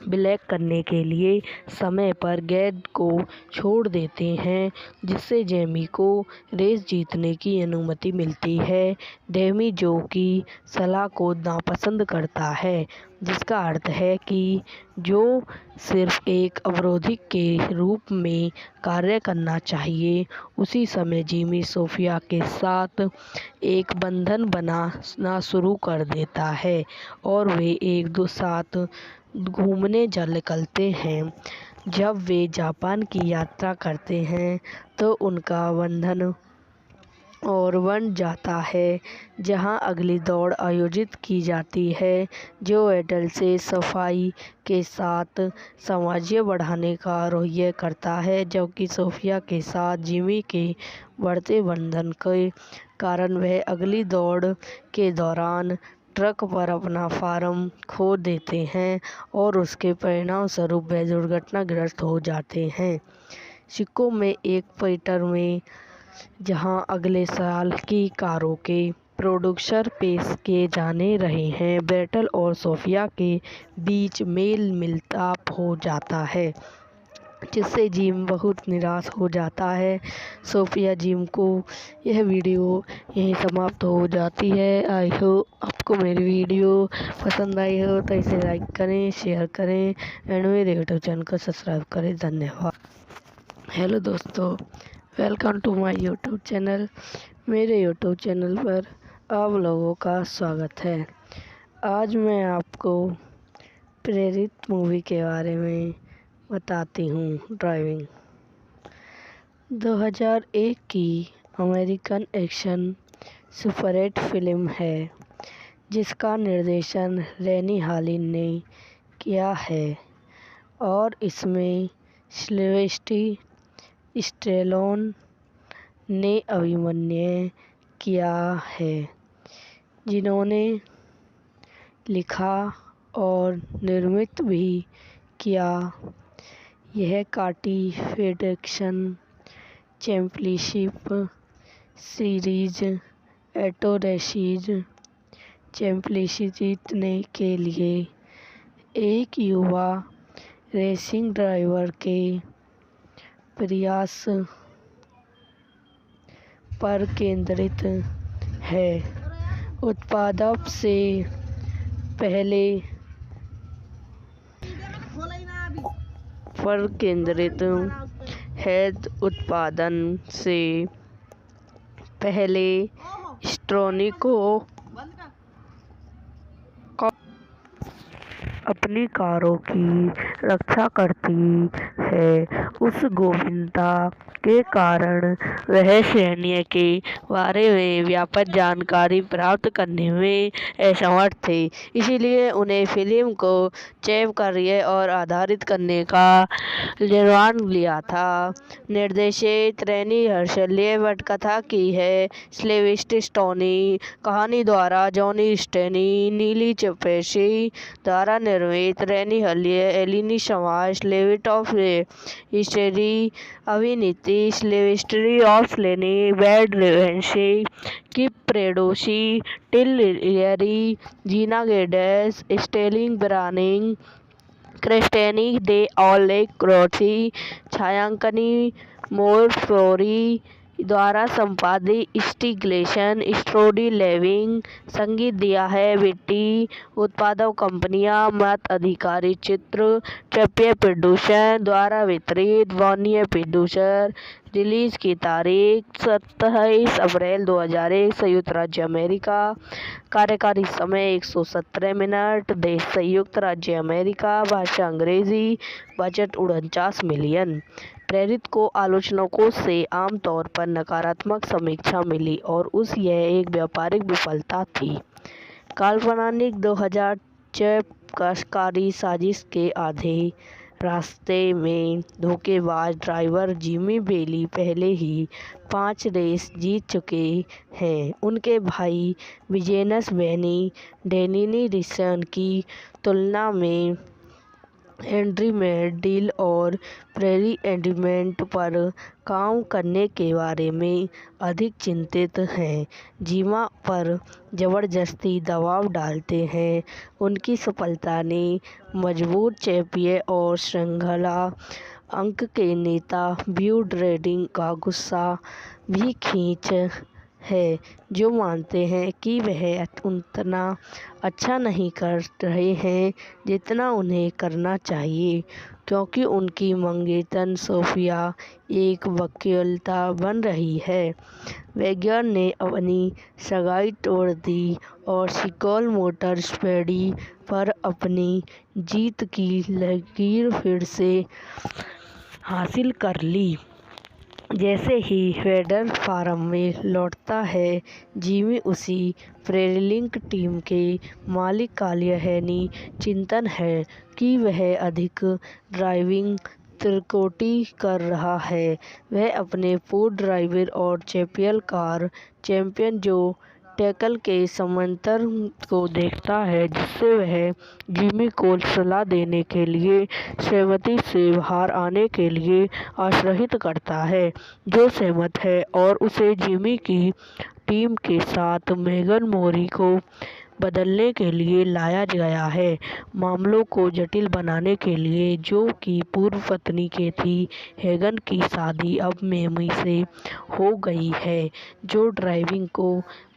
ब्लैक करने के लिए समय पर गैड को छोड़ देते हैं, जिससे जेमी को रेस जीतने की अनुमति मिलती है। डेमी जो की सलाह को नापसंद करता है, जिसका अर्थ है कि जो सिर्फ एक अवरोधी के रूप में कार्य करना चाहिए। उसी समय जिमी सोफिया के साथ एक बंधन बनाना शुरू कर देता है और वे एक दो साथ घूमने निकलते हैं। जब वे जापान की यात्रा करते हैं तो उनका बंधन और बन जाता है, जहां अगली दौड़ आयोजित की जाती है, जो एडल से सफाई के साथ सामंजस्य बढ़ाने का रवैया करता है, जबकि सोफिया के साथ जिमी के बढ़ते बंधन के कारण वह अगली दौड़ के दौरान ट्रक पर अपना फार्म खो देते हैं और उसके परिणाम स्वरूप वह दुर्घटनाग्रस्त हो जाते हैं। सिक्कों में एक पीटर में, जहां अगले साल की कारों के प्रोड्यूसर पेश किए जाने रहे हैं, बैटल और सोफिया के बीच मेल मिलाप हो जाता है, जिससे जिम बहुत निराश हो जाता है। सोफिया जिम को यह वीडियो यहीं समाप्त हो जाती है। आई होप आपको मेरी वीडियो पसंद आई हो तो इसे लाइक करें, शेयर करें एंड मेरे यूट्यूब चैनल को सब्सक्राइब करें। धन्यवाद। हेलो दोस्तों, welcome to my YouTube channel. मेरे यूट्यूब चैनल पर आप लोगों का स्वागत है। आज मैं आपको प्रेरित मूवी के बारे में बताती हूँ। ड्राइविंग 2001 की अमेरिकन एक्शन सुपरहिट फिल्म है, जिसका निर्देशन रेनी हालिन ने किया है और इसमें सिल्वेस्टर स्टेलोन ने अभिनय किया है, जिन्होंने लिखा और निर्मित भी किया। यह काटी federation championship series auto racing championship जीतने के लिए एक युवा रेसिंग ड्राइवर के प्रयास पर केंद्रित है। उत्पादन से पहले पर केंद्रित है। उत्पादन से पहले स्ट्रोनिको अपनी कारों की रक्षा करती है। उस गोपनीयता के कारण वह सैन्य के बारे में व्यापक जानकारी प्राप्त करने में असमर्थ थे, इसलिए उन्हें फिल्म को चैप करने और आधारित करने का निर्णय लिया था। निर्देशित रेनी हर्शल ने पटकथा की है। सिल्वेस्टर स्टेलोन कहानी द्वारा जॉनी स्टेनी नीली चपेशी द्वारा निर्मित रैनी हलिए एलिनी समाज स्लेविट ऑफ हिस्टेरी अभिनीति स्लेविस्ट्री ऑफ लेनी बैड रेवेंसी की प्रेडोसी टिल लियरी जीना गेडेस स्टेलिंग ब्रानिंग क्रिस्टेनी डे ऑलेक क्रोथी छायांकनी मोरफोरी द्वारा संपादित स्टिग्लेशन स्ट्रोडी लेविंग संगीत दिया है बिट्टी उत्पादक कंपनियां मत अधिकारी चित्र ट्रप्य प्रोड्यूसर द्वारा वितरित वानिय प्रोड्यूसर रिलीज की तारीख 27 अप्रैल 2001 संयुक्त राज्य अमेरिका कार्यकारी समय 117 मिनट देश संयुक्त राज्य अमेरिका भाषा अंग्रेजी बजट 49 मिलियन प्रेरित को आलोचकों से आमतौर पर नकारात्मक समीक्षा मिली और यह एक व्यापारिक विफलता थी। काल्पनिक 2006 कशकारी साजिश के आधे रास्ते में धोखेबाज ड्राइवर जिमी बेली पहले ही 5 रेस जीत चुके हैं। उनके भाई विजेनस बेनी डेनिनी रिसन की तुलना में हेनरी मेडिल और प्रेरी एडिमेंट पर काम करने के बारे में अधिक चिंतित हैं। जीमा पर ज़बरदस्ती दबाव डालते हैं। उनकी सफलता ने मजबूत चैंपियन और श्रृंखला अंक के नेता ब्यू ड्रेडिंग का गुस्सा भी खींच है जो मानते हैं कि वह उतना अच्छा नहीं कर रहे हैं जितना उन्हें करना चाहिए क्योंकि उनकी मंगेतर सोफिया एक वकीलता बन रही है। वैगनर ने अपनी सगाई तोड़ दी और सिकोल मोटर स्पीडी पर अपनी जीत की लकीर फिर से हासिल कर ली। जैसे ही वेडर फार्म में लौटता है जिमी उसी प्रेरिलिंक टीम के मालिक का यह चिंतन है कि वह अधिक ड्राइविंग त्रुटि कर रहा है। वह अपने पूर्व ड्राइवर और चैंपियन कार चैंपियन जो टैकल के समांतर को देखता है जिससे वह जिमी को सलाह देने के लिए सहमति से बाहर आने के लिए आश्वस्त करता है जो सहमत है और उसे जिमी की टीम के साथ मेगन मोरी को बदलने के लिए लाया गया है मामलों को जटिल बनाने के लिए जो कि पूर्व पत्नी के थी। हेगन की शादी अब मेमी से हो गई है जो ड्राइविंग को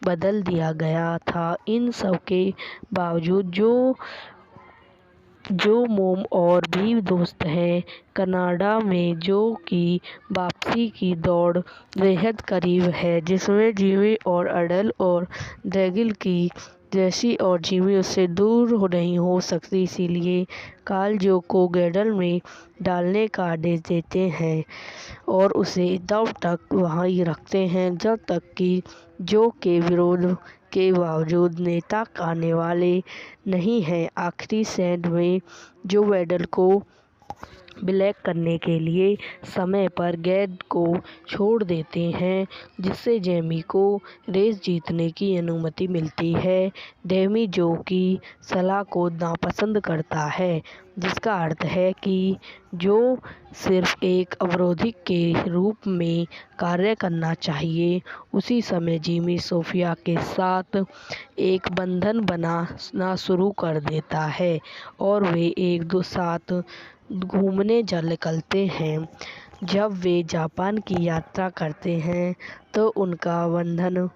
बदल दिया गया था। इन सब के बावजूद जो मोम और भी दोस्त हैं कनाडा में जो कि वापसी की दौड़ बेहद करीब है जिसमें जिमी और अडल और ड्रैगिल की जैसी और जिमी उससे दूर नहीं हो सकती इसीलिए काल जो को गैडल में डालने का आदेश देते हैं और उसे तब तक वहीं रखते हैं जब तक कि जो के विरोध के बावजूद नेता आने वाले नहीं हैं। आखिरी सेंड में जो वेडल को ब्लैक करने के लिए समय पर गैड को छोड़ देते हैं जिससे जेमी को रेस जीतने की अनुमति मिलती है। डेमी जो की सलाह को नापसंद करता है जिसका अर्थ है कि जो सिर्फ एक अवरोधी के रूप में कार्य करना चाहिए। उसी समय जिमी सोफिया के साथ एक बंधन बनाना शुरू कर देता है और वे एक दो साथ घूमने निकलते हैं। जब वे जापान की यात्रा करते हैं तो उनका बंधन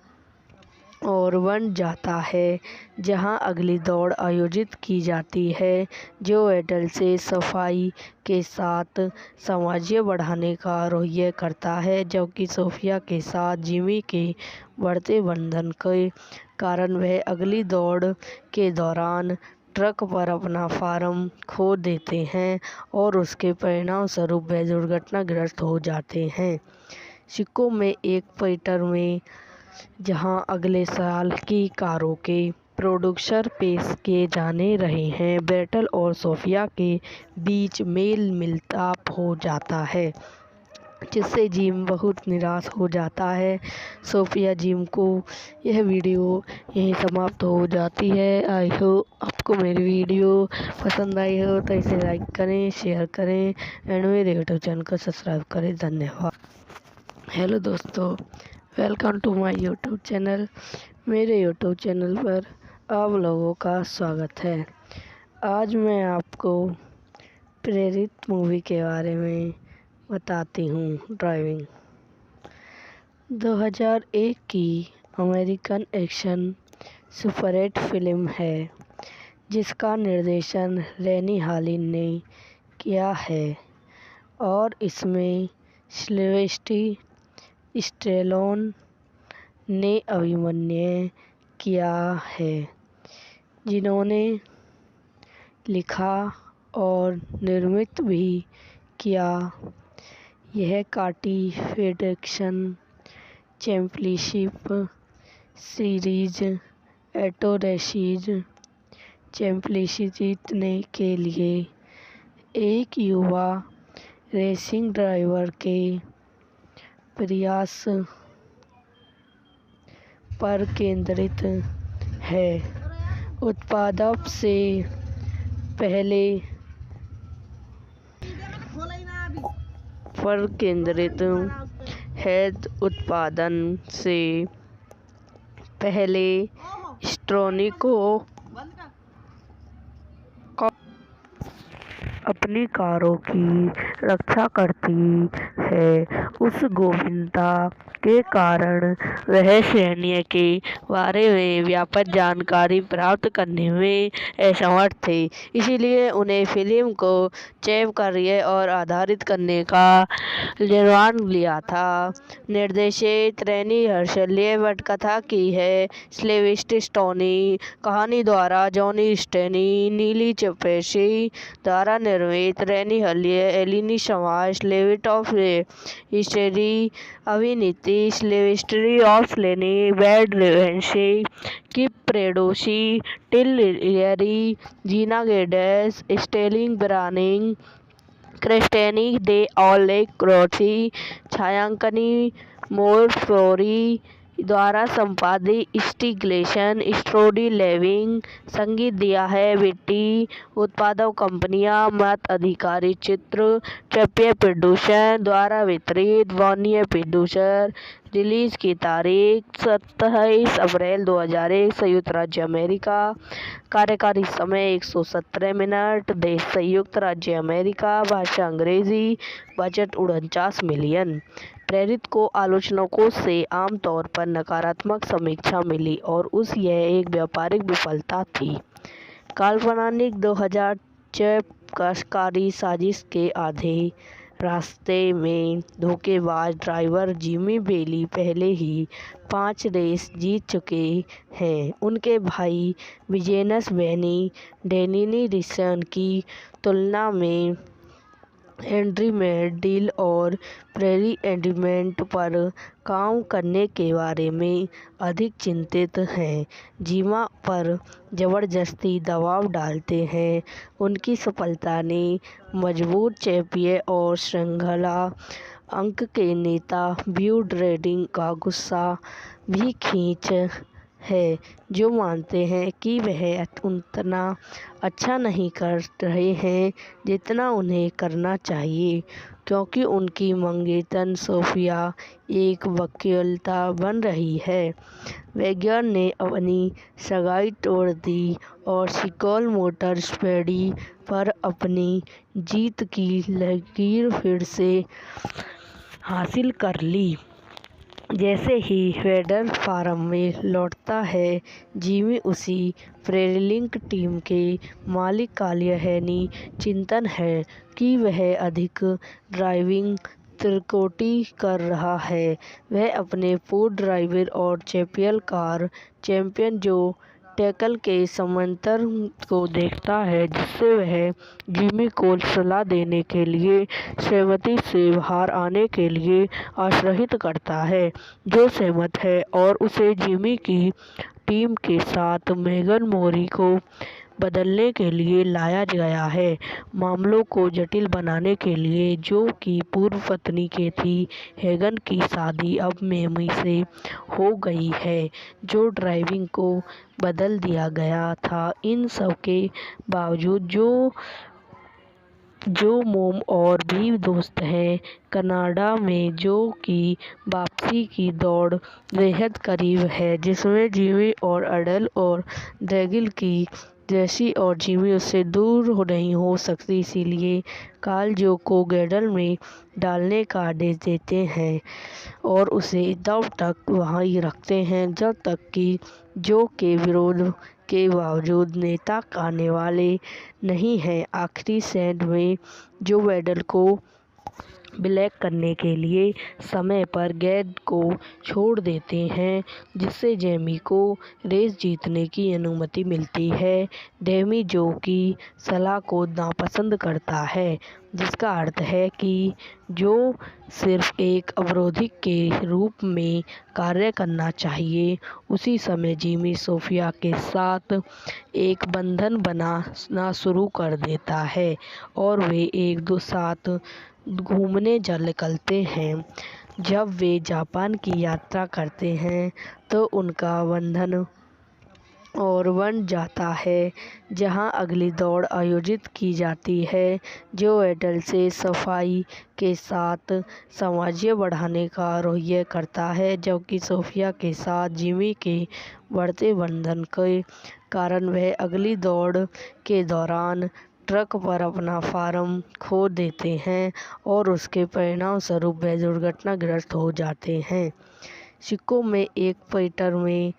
और बन जाता है जहां अगली दौड़ आयोजित की जाती है जो एडल से सफाई के साथ सामंजस्य बढ़ाने का रवैया करता है जबकि सोफिया के साथ जिमी के बढ़ते बंधन के कारण वह अगली दौड़ के दौरान ट्रक पर अपना फार्म खो देते हैं और उसके परिणाम स्वरूप वे दुर्घटनाग्रस्त हो जाते हैं। सिक्कों में एक पीटर में जहां अगले साल की कारों के प्रोड्यूसर पेश किए जाने रहे हैं बैटल और सोफिया के बीच मेल मिलाप हो जाता है जिससे जिम बहुत निराश हो जाता है। सोफिया जिम को यह वीडियो यहीं समाप्त हो जाती है। आई होप आपको मेरी वीडियो पसंद आई हो तो इसे लाइक करें, शेयर करें एंड मेरे यूट्यूब चैनल को सब्सक्राइब करें। धन्यवाद। हेलो दोस्तों, welcome to my YouTube channel. मेरे यूट्यूब चैनल पर आप लोगों का स्वागत है। आज मैं आपको प्रेरित मूवी के बारे में बताती हूँ। ड्राइविंग 2001 की अमेरिकन एक्शन सुपरहिट फिल्म है जिसका निर्देशन रैनी हालिन ने किया है और इसमें सिल्वेस्टर स्टेलोन ने अभिनय किया है, जिन्होंने लिखा और निर्मित भी किया। यह काटी फेडरेशन चैंपियनशिप सीरीज एटोरेसीज चैंपियनशिप जीतने के लिए एक युवा रेसिंग ड्राइवर के प्रयास पर केंद्रित है। उत्पादन से पहले पर केंद्रित है। उत्पादन से पहले स्टोनी को अपनी कारों की रक्षा करती है। उस गोपनीयता के कारण वह सैन्य के बारे में व्यापक जानकारी प्राप्त करने में असमर्थ थे, इसलिए उन्हें फिल्म को चैप करने और आधारित करने का निर्णय लिया था। निर्देशित रैनी हर्शल ने पटकथा की है। सिल्वेस्टर स्टेलोन कहानी द्वारा जॉनी स्टेनी, नीली चपेशी द्वारा निर्मित रैनी हलियर, एलिनी समाज, लेविट ऑफ हिस्ट्री, अभिनीति सिल्वेस्टर ऑफ लेनी, बैड रेवेंसी, किप प्रेडोसी, टिल लियरी, जीना गेडेस, स्टेलिंग ब्रानिंग, क्रिस्टेनी दे ऑलेक क्रोची, छायांकनी मोर फ्लोरी द्वारा संपादित स्टिग्लेशन स्ट्रोडी लेविंग, संगीत दिया है बिट्टी, उत्पादक कंपनियां मत अधिकारी चित्र चैंपियन प्रोड्यूसर द्वारा वितरित, वार्नियर प्रोड्यूसर। रिलीज की तारीख 27 अप्रैल 2001, संयुक्त राज्य अमेरिका। कार्यकारी समय 117 मिनट। देश संयुक्त राज्य अमेरिका। भाषा अंग्रेजी। Budget 49 million. प्रेरित को आलोचकों से आमतौर पर नकारात्मक समीक्षा मिली और यह एक व्यापारिक विफलता थी। काल्पनिक 2006 कारी साजिश के आधे रास्ते में धोखेबाज ड्राइवर जिमी बेली पहले ही 5 रेस जीत चुके हैं। उनके भाई विजेनस बेनी डेनिनी रिसन की तुलना में हेनरी मेडिल और प्रेरी एंडमेंट पर काम करने के बारे में अधिक चिंतित हैं। जिमा पर जबरदस्ती दबाव डालते हैं। उनकी सफलता ने मजबूत चैंपियन और श्रृंखला अंक के नेता ब्यू ड्रेडिंग का गुस्सा भी खींच है, जो मानते हैं कि वह उतना अच्छा नहीं कर रहे हैं जितना उन्हें करना चाहिए, क्योंकि उनकी मंगेतर सोफिया एक वकीलता बन रही है। वैगनर ने अपनी सगाई तोड़ दी और सिकोल मोटर स्पीडी पर अपनी जीत की लकीर फिर से हासिल कर ली। जैसे ही वेडर फार्म में लौटता है, जिमी उसी प्रेरिलिंक टीम के मालिक का यह चिंतन है कि वह अधिक ड्राइविंग त्रुटि कर रहा है। वह अपने पूर्व ड्राइवर और चैंपियन कार चैंपियन जो टैकल के समांतर को देखता है, जिससे वह जिमी को सलाह देने के लिए सहमति से बाहर आने के लिए आश्वस्त करता है, जो सहमत है और उसे जिमी की टीम के साथ मेगन मोरी को बदलने के लिए लाया गया है, मामलों को जटिल बनाने के लिए। जो कि पूर्व पत्नी के थी, हेगन की शादी अब मेमी से हो गई है, जो ड्राइविंग को बदल दिया गया था। इन सब के बावजूद जो मोम और भी दोस्त हैं कनाडा में, जो कि वापसी की दौड़ बेहद करीब है, जिसमें जिमी और अडेल और ड्रैगिल की जैसी और जिमी उससे दूर नहीं हो सकती, इसीलिए कार्ल जो को गैडल में डालने का आदेश देते हैं और उसे तब तक वहीं रखते हैं जब तक कि जो के विरोध के बावजूद नेता आने वाले नहीं हैं। आखिरी सेंड में जो वेडल को ब्लैक करने के लिए समय पर गैड को छोड़ देते हैं, जिससे जेमी को रेस जीतने की अनुमति मिलती है। डेमी जो की सलाह को नापसंद करता है, जिसका अर्थ है कि जो सिर्फ एक अवरोधी के रूप में कार्य करना चाहिए। उसी समय जिमी सोफिया के साथ एक बंधन बनाना शुरू कर देता है और वे एक दो साथ घूमने निकलते हैं। जब वे जापान की यात्रा करते हैं तो उनका बंधन और बन जाता है, जहां अगली दौड़ आयोजित की जाती है, जो एडल से सफाई के साथ साम्राज्य बढ़ाने का रवैया करता है, जबकि सोफिया के साथ जिमी के बढ़ते बंधन के कारण वह अगली दौड़ के दौरान ट्रक पर अपना फार्म खो देते हैं और उसके परिणाम स्वरूप वे दुर्घटनाग्रस्त हो जाते हैं। सिक्कों में एक पीटर में,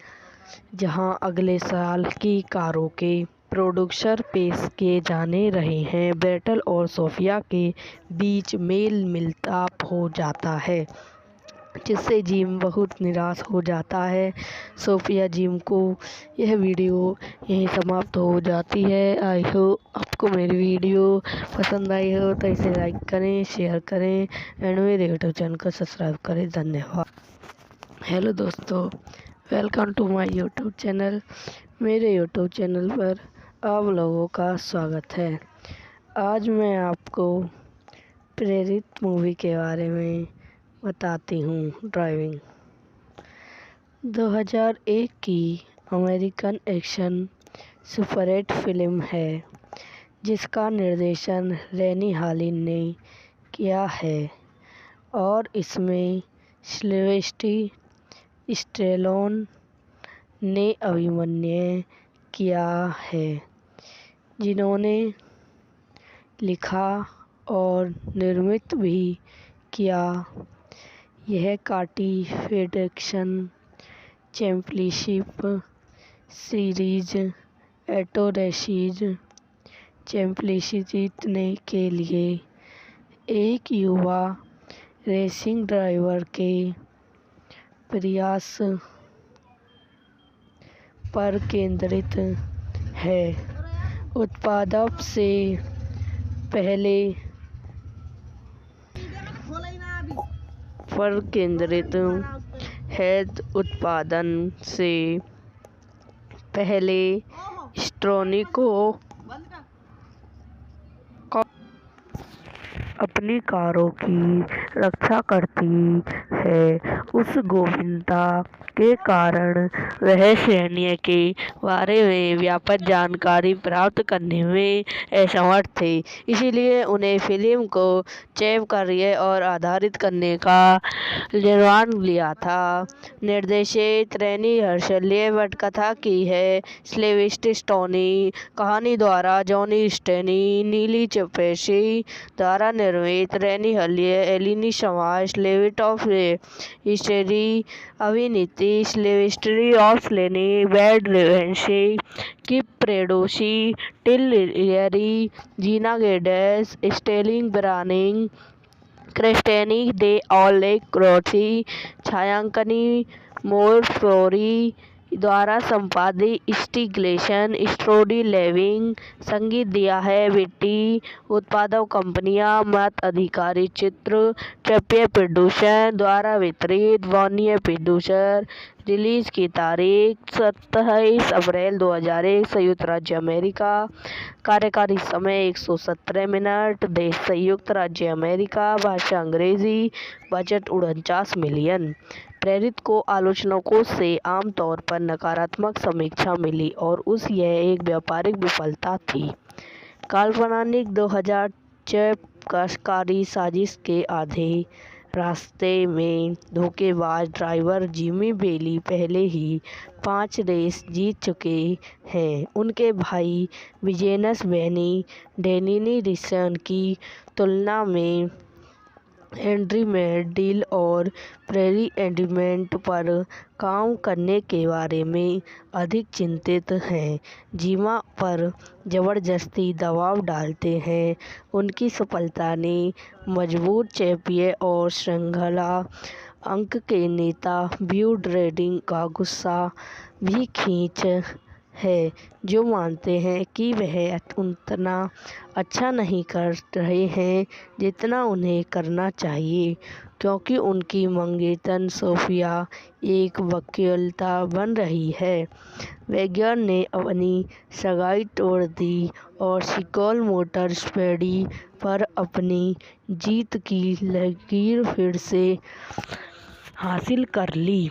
जहां अगले साल की कारों के प्रोड्यूसर पेश किए जाने रहे हैं, बेटल और सोफिया के बीच मेल मिलाप हो जाता है, जिससे जिम बहुत निराश हो जाता है। सोफिया जिम को यह वीडियो यहीं समाप्त हो जाती है। आई होप आपको मेरी वीडियो पसंद आई हो तो इसे लाइक करें, शेयर करें एंड मेरे यूट्यूब चैनल को सब्सक्राइब करें। धन्यवाद। हेलो दोस्तों, welcome to my YouTube channel. मेरे यूट्यूब चैनल पर आप लोगों का स्वागत है। आज मैं आपको प्रेरित मूवी के बारे में बताती हूँ। ड्राइविंग 2001 की अमेरिकन एक्शन सुपरहिट फिल्म है, जिसका निर्देशन रेनी हालिन ने किया है और इसमें सिल्वेस्टर स्टेलोन ने अभिनय किया है, जिन्होंने लिखा और निर्मित भी किया। यह काटी फेडरेशन चैंपियनशिप सीरीज एटोरेसीज चैंपियनशिप जीतने के लिए एक युवा रेसिंग ड्राइवर के प्रयास पर केंद्रित है। उत्पादक से पहले पर केंद्रित है। उत्पादन से पहले स्ट्रोनिको अपनी कारों की रक्षा करती है। उस गोपनीयता के कारण वह सैन्य के बारे में व्यापक जानकारी प्राप्त करने में असमर्थ थे, इसलिए उन्हें फिल्म को चैप कार्य और आधारित करने का निर्णय लिया था। निर्देशित रेनी हर्शल ने पटकथा की है। सिल्वेस्टर स्टेलोन कहानी द्वारा जॉनी स्टेनी, नीली चपेशी द्वारा निर्मित रेनी हलिए, एलिनी समाज, लेविट ऑफ हिस्ट्री, अभिनीति सिल्वेस्टर ऑफ लेनी, बैड रेवेंसी, किप प्रेडोसी, टिल लियरी, जीना गेडेस, स्टेलिंग ब्रानिंग, क्रिस्टेनी दे ऑलेक क्रोथी, छायांकनी मोर फ्लोरी, द्वारा संपादित स्टिग्लेशन स्टोरी लेविंग। संगीत दिया है बिट्टी। उत्पादक कंपनियां मत अधिकारी चित्र ट्रपियर प्रोड्यूसर द्वारा वितरित वॉर्नियर प्रोड्यूसर। रिलीज की तारीख 27 अप्रैल 2001 संयुक्त राज्य अमेरिका। कार्यकारी समय 117 मिनट। देश संयुक्त राज्य अमेरिका। भाषा अंग्रेजी। Budget 49 million. प्रेरित को आलोचकों से आमतौर पर नकारात्मक समीक्षा मिली और यह एक व्यापारिक विफलता थी। काल्पनिक 2006 कशकारी साजिश के आधे रास्ते में धोखेबाज ड्राइवर जिमी बेली पहले ही 5 रेस जीत चुके हैं। उनके भाई विजेनस बेनी डेनिनी रिसन की तुलना में हेनरी मेडिल और प्रेरी एडिमेंट पर काम करने के बारे में अधिक चिंतित हैं। जिमा पर जबरदस्ती दबाव डालते हैं। उनकी सफलता ने मजबूत चैंपियन और श्रृंखला अंक के नेता ब्यूड रेडिंग का गुस्सा भी खींच है, जो मानते हैं कि वह उतना अच्छा नहीं कर रहे हैं जितना उन्हें करना चाहिए, क्योंकि उनकी मंगेतर सोफिया एक वकीलता बन रही है। वैगनर ने अपनी सगाई तोड़ दी और सिकोल मोटर स्पीडी पर अपनी जीत की लकीर फिर से हासिल कर ली।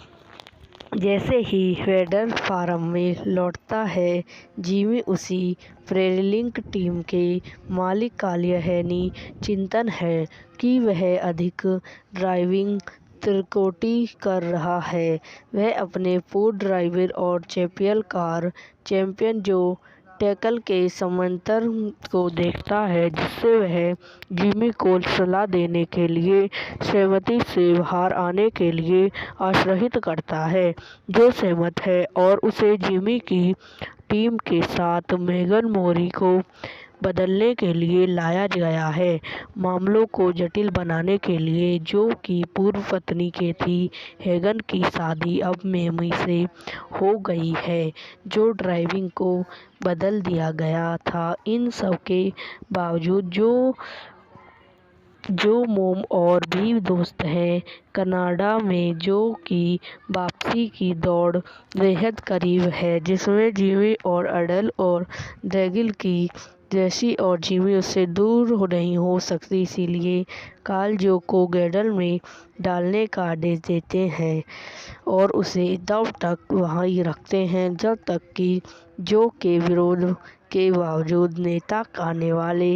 जैसे ही वेडर फार्म में लौटता है, जिमी उसी प्रेरिलिंक टीम के मालिक का यह चिंतन है कि वह अधिक ड्राइविंग त्रुटि कर रहा है। वह अपने पूर्व ड्राइवर और चैंपियन जो टैकल के समांतर को देखता है, जिससे वह जिमी को सलाह देने के लिए सहमति से बाहर आने के लिए आश्वस्त करता है, जो सहमत है और उसे जिमी की टीम के साथ मेगन मोरी को बदलने के लिए लाया गया है, मामलों को जटिल बनाने के लिए, जो कि पूर्व पत्नी के थी। हेगन की शादी अब मेमी से हो गई है, जो ड्राइविंग को बदल दिया गया था। इन सब के बावजूद जो मोम और भी दोस्त हैं कनाडा में, जो कि वापसी की दौड़ बेहद करीब है, जिसमें जिमी और अडल और ड्रैगिल की जैसी और जिमी उससे दूर नहीं हो सकती, इसीलिए कार्ल जो को गैडल में डालने का आदेश देते हैं और उसे तब तक वहीं रखते हैं जब तक कि जो के विरोध के बावजूद नेता आने वाले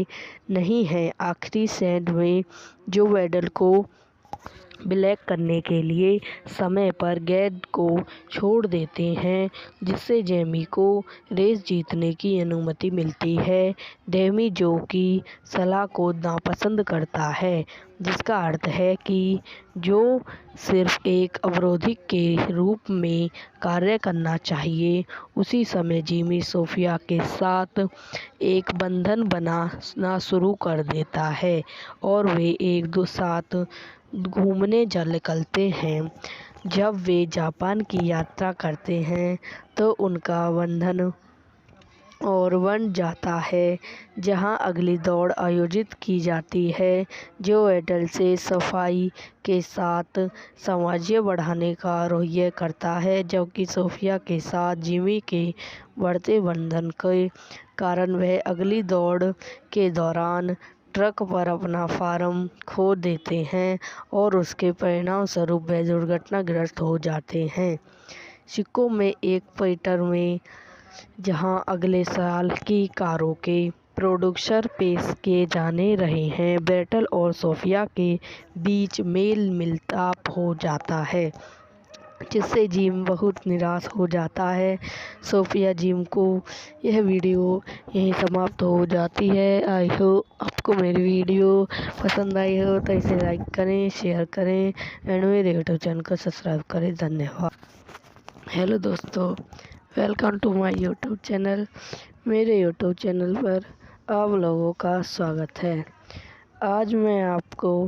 नहीं हैं। आखिरी सेंड में जो वेडल को ब्लैक करने के लिए समय पर गैड को छोड़ देते हैं, जिससे जेमी को रेस जीतने की अनुमति मिलती है। डेमी जो की सलाह को नापसंद करता है, जिसका अर्थ है कि जो सिर्फ एक अवरोधी के रूप में कार्य करना चाहिए। उसी समय जिमी सोफिया के साथ एक बंधन बनाना शुरू कर देता है और वे एक दो साथ घूमने निकलते हैं। जब वे जापान की यात्रा करते हैं तो उनका बंधन और बन जाता है, जहां अगली दौड़ आयोजित की जाती है, जो एडल से सफाई के साथ सामंजस्य बढ़ाने का रवैया करता है, जबकि सोफिया के साथ जिमी के बढ़ते बंधन के कारण वह अगली दौड़ के दौरान ट्रक पर अपना फार्म खो देते हैं और उसके परिणामस्वरूप वे दुर्घटनाग्रस्त हो जाते हैं। सिक्कों में एक पीटर में, जहां अगले साल की कारों के प्रोड्यूसर पेश किए जाने रहे हैं, बैटल और सोफिया के बीच मेल मिलाप हो जाता है, जिससे जिम बहुत निराश हो जाता है। सोफिया जिम को यह वीडियो यहीं समाप्त हो जाती है। आई होप आपको मेरी वीडियो पसंद आई हो तो इसे लाइक करें, शेयर करें एंड मेरे यूट्यूब चैनल को सब्सक्राइब करें। धन्यवाद। हेलो दोस्तों, welcome to my YouTube channel. मेरे यूट्यूब चैनल पर आप लोगों का स्वागत है। आज मैं आपको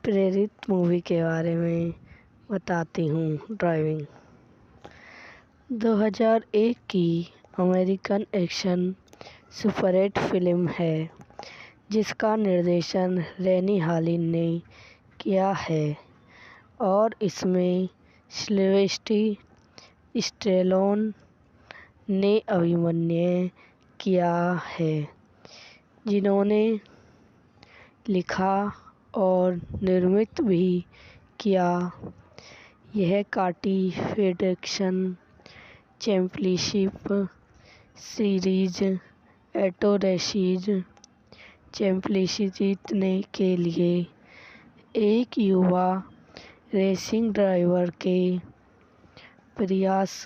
प्रेरित मूवी के बारे में बताती हूँ। ड्राइविंग 2001 की अमेरिकन एक्शन सुपरहिट फिल्म है जिसका निर्देशन रेनी हालिन ने किया है और इसमें सिल्वेस्टर स्टेलोन ने अभिनय किया है, जिन्होंने लिखा और निर्मित भी किया। यह काटी फेडरेशन चैंपियनशिप सीरीज एटोरेशीज चैंपियनशिप जीतने के लिए एक युवा रेसिंग ड्राइवर के प्रयास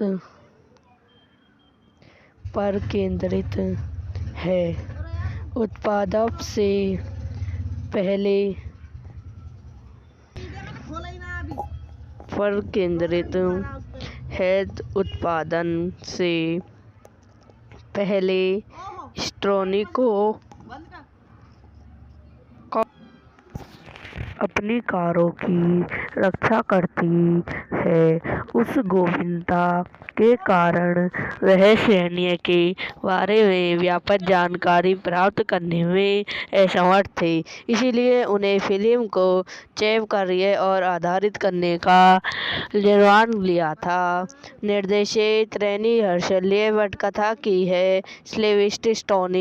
पर केंद्रित है। उत्पादन से पहले स्टोनी को अपनी कारों की रक्षा करती है। उस गोपनीयता के कारण वह सैन्य के बारे में व्यापक जानकारी प्राप्त करने में असमर्थ थे, इसलिए उन्हें फिल्म को चेप करने और आधारित करने का निर्णय लिया था। निर्देशक रेनी हर्शल ने पटकथा की है। सिल्वेस्टर स्टेलोन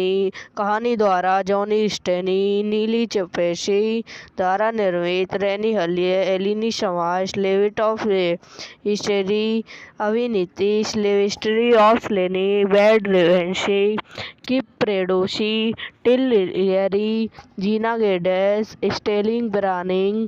कहानी द्वारा जॉनी स्टेनी, नीली चपेशी द्वारा निर्मित रेनी एलिनी समाज लेविट ऑफ हिस्ट्री अभिनीति सिल्वेस्टर ऑफ लेनी बैड रेवेंसी की प्रेडोसी टिल लियरी जीना गेडेस स्टेलिंग ब्रानिंग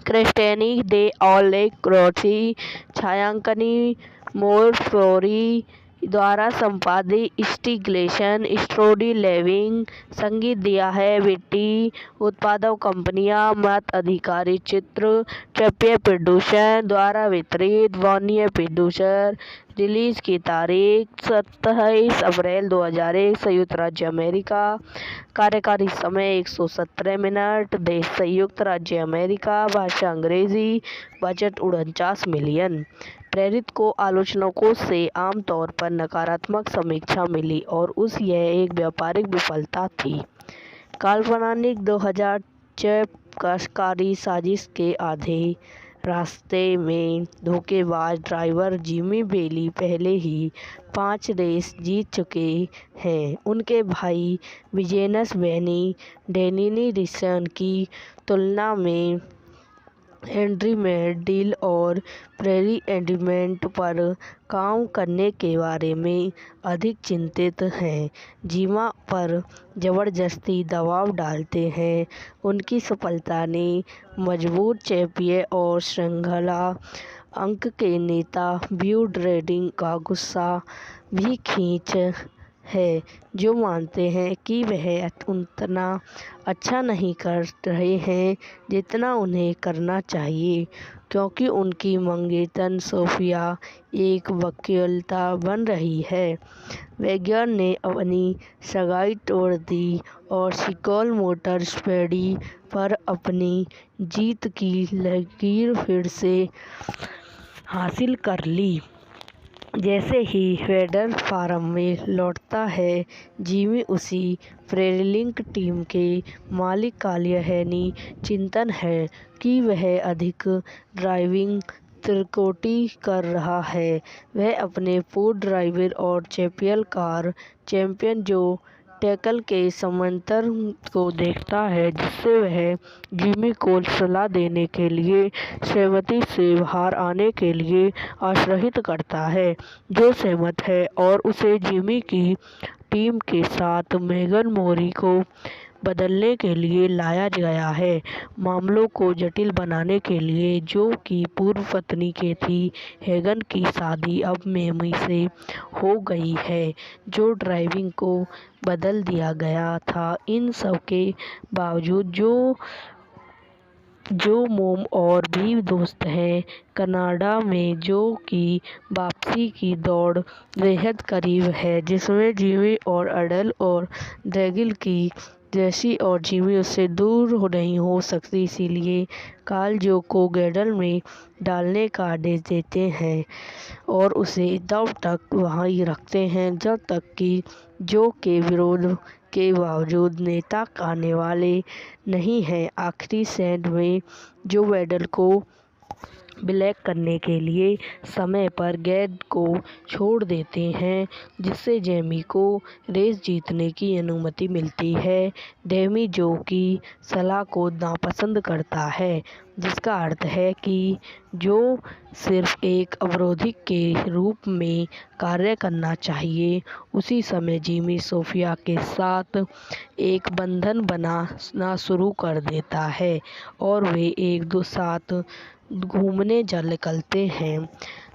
क्रिस्टेनी डे ऑलेक क्रोथी छायांकनी मोर फ्लोरी द्वारा संपादित स्टिग्लेशन स्टोरी लेविंग संगीत दिया है बिट्टी उत्पादक कंपनियां मत अधिकारी चित्र चैंपियन प्रोड्यूसर द्वारा वितरित वार्नियर प्रोड्यूसर रिलीज की तारीख 27 अप्रैल 2001 संयुक्त राज्य अमेरिका कार्यकारी समय 117 मिनट देश संयुक्त राज्य अमेरिका भाषा अंग्रेजी बजट 49 मिलियन प्रेरित को आलोचकों से आमतौर पर नकारात्मक समीक्षा मिली और यह एक व्यापारिक विफलता थी। काल्पनिक 2006 कशकारी साजिश के आधे रास्ते में धोखेबाज ड्राइवर जिमी बेली पहले ही 5 रेस जीत चुके हैं। उनके भाई विजेनस बेनी डेनिनी रिसन की तुलना में एंड्री मेडिल और प्रेरी एडिमेंट पर काम करने के बारे में अधिक चिंतित हैं। जिमा पर जबरदस्ती दबाव डालते हैं। उनकी सफलता ने मजबूत चैंपियन और श्रृंखला अंक के नेता ब्यू ड्रेडिंग का गुस्सा भी खींच है, जो मानते हैं कि वह उतना अच्छा नहीं कर रहे हैं जितना उन्हें करना चाहिए, क्योंकि उनकी मंगेतर सोफिया एक वकीलता बन रही है। वैगनर ने अपनी सगाई तोड़ दी और सिकोल मोटर स्पीडी पर अपनी जीत की लकीर फिर से हासिल कर ली। जैसे ही वेडर फार्म में लौटता है, जिमी उसी प्रेरिलिंक टीम के मालिक का यह चिंतन है कि वह अधिक ड्राइविंग त्रुटि कर रहा है। वह अपने पूर्व ड्राइवर और चैंपियन कार चैंपियन जो टैकल के समांतर को देखता है, जिससे वह जिमी को सलाह देने के लिए सहमति से बाहर आने के लिए आश्वस्त करता है, जो सहमत है और उसे जिमी की टीम के साथ मेगन मोरी को बदलने के लिए लाया गया है, मामलों को जटिल बनाने के लिए, जो कि पूर्व पत्नी के थी। हेगन की शादी अब मेमी से हो गई है, जो ड्राइविंग को बदल दिया गया था। इन सब के बावजूद जो मोम और भी दोस्त हैं कनाडा में, जो कि वापसी की दौड़ बेहद करीब है, जिसमें जिमी और अडल और ड्रैगिल की जैसी और जिमी उससे दूर नहीं हो सकती, इसीलिए कार्ल जो को गैडल में डालने का आदेश देते हैं और उसे तब तक वहीं रखते हैं जब तक कि जो के विरोध के बावजूद नेता आने वाले नहीं हैं। आखिरी सेंट में जो वेडल को ब्लैक करने के लिए समय पर गैड को छोड़ देते हैं, जिससे जेमी को रेस जीतने की अनुमति मिलती है। डेमी जो की सलाह को नापसंद करता है, जिसका अर्थ है कि जो सिर्फ एक अवरोधी के रूप में कार्य करना चाहिए। उसी समय जिमी सोफिया के साथ एक बंधन बनाना शुरू कर देता है और वे एक दो साथ घूमने निकलते हैं।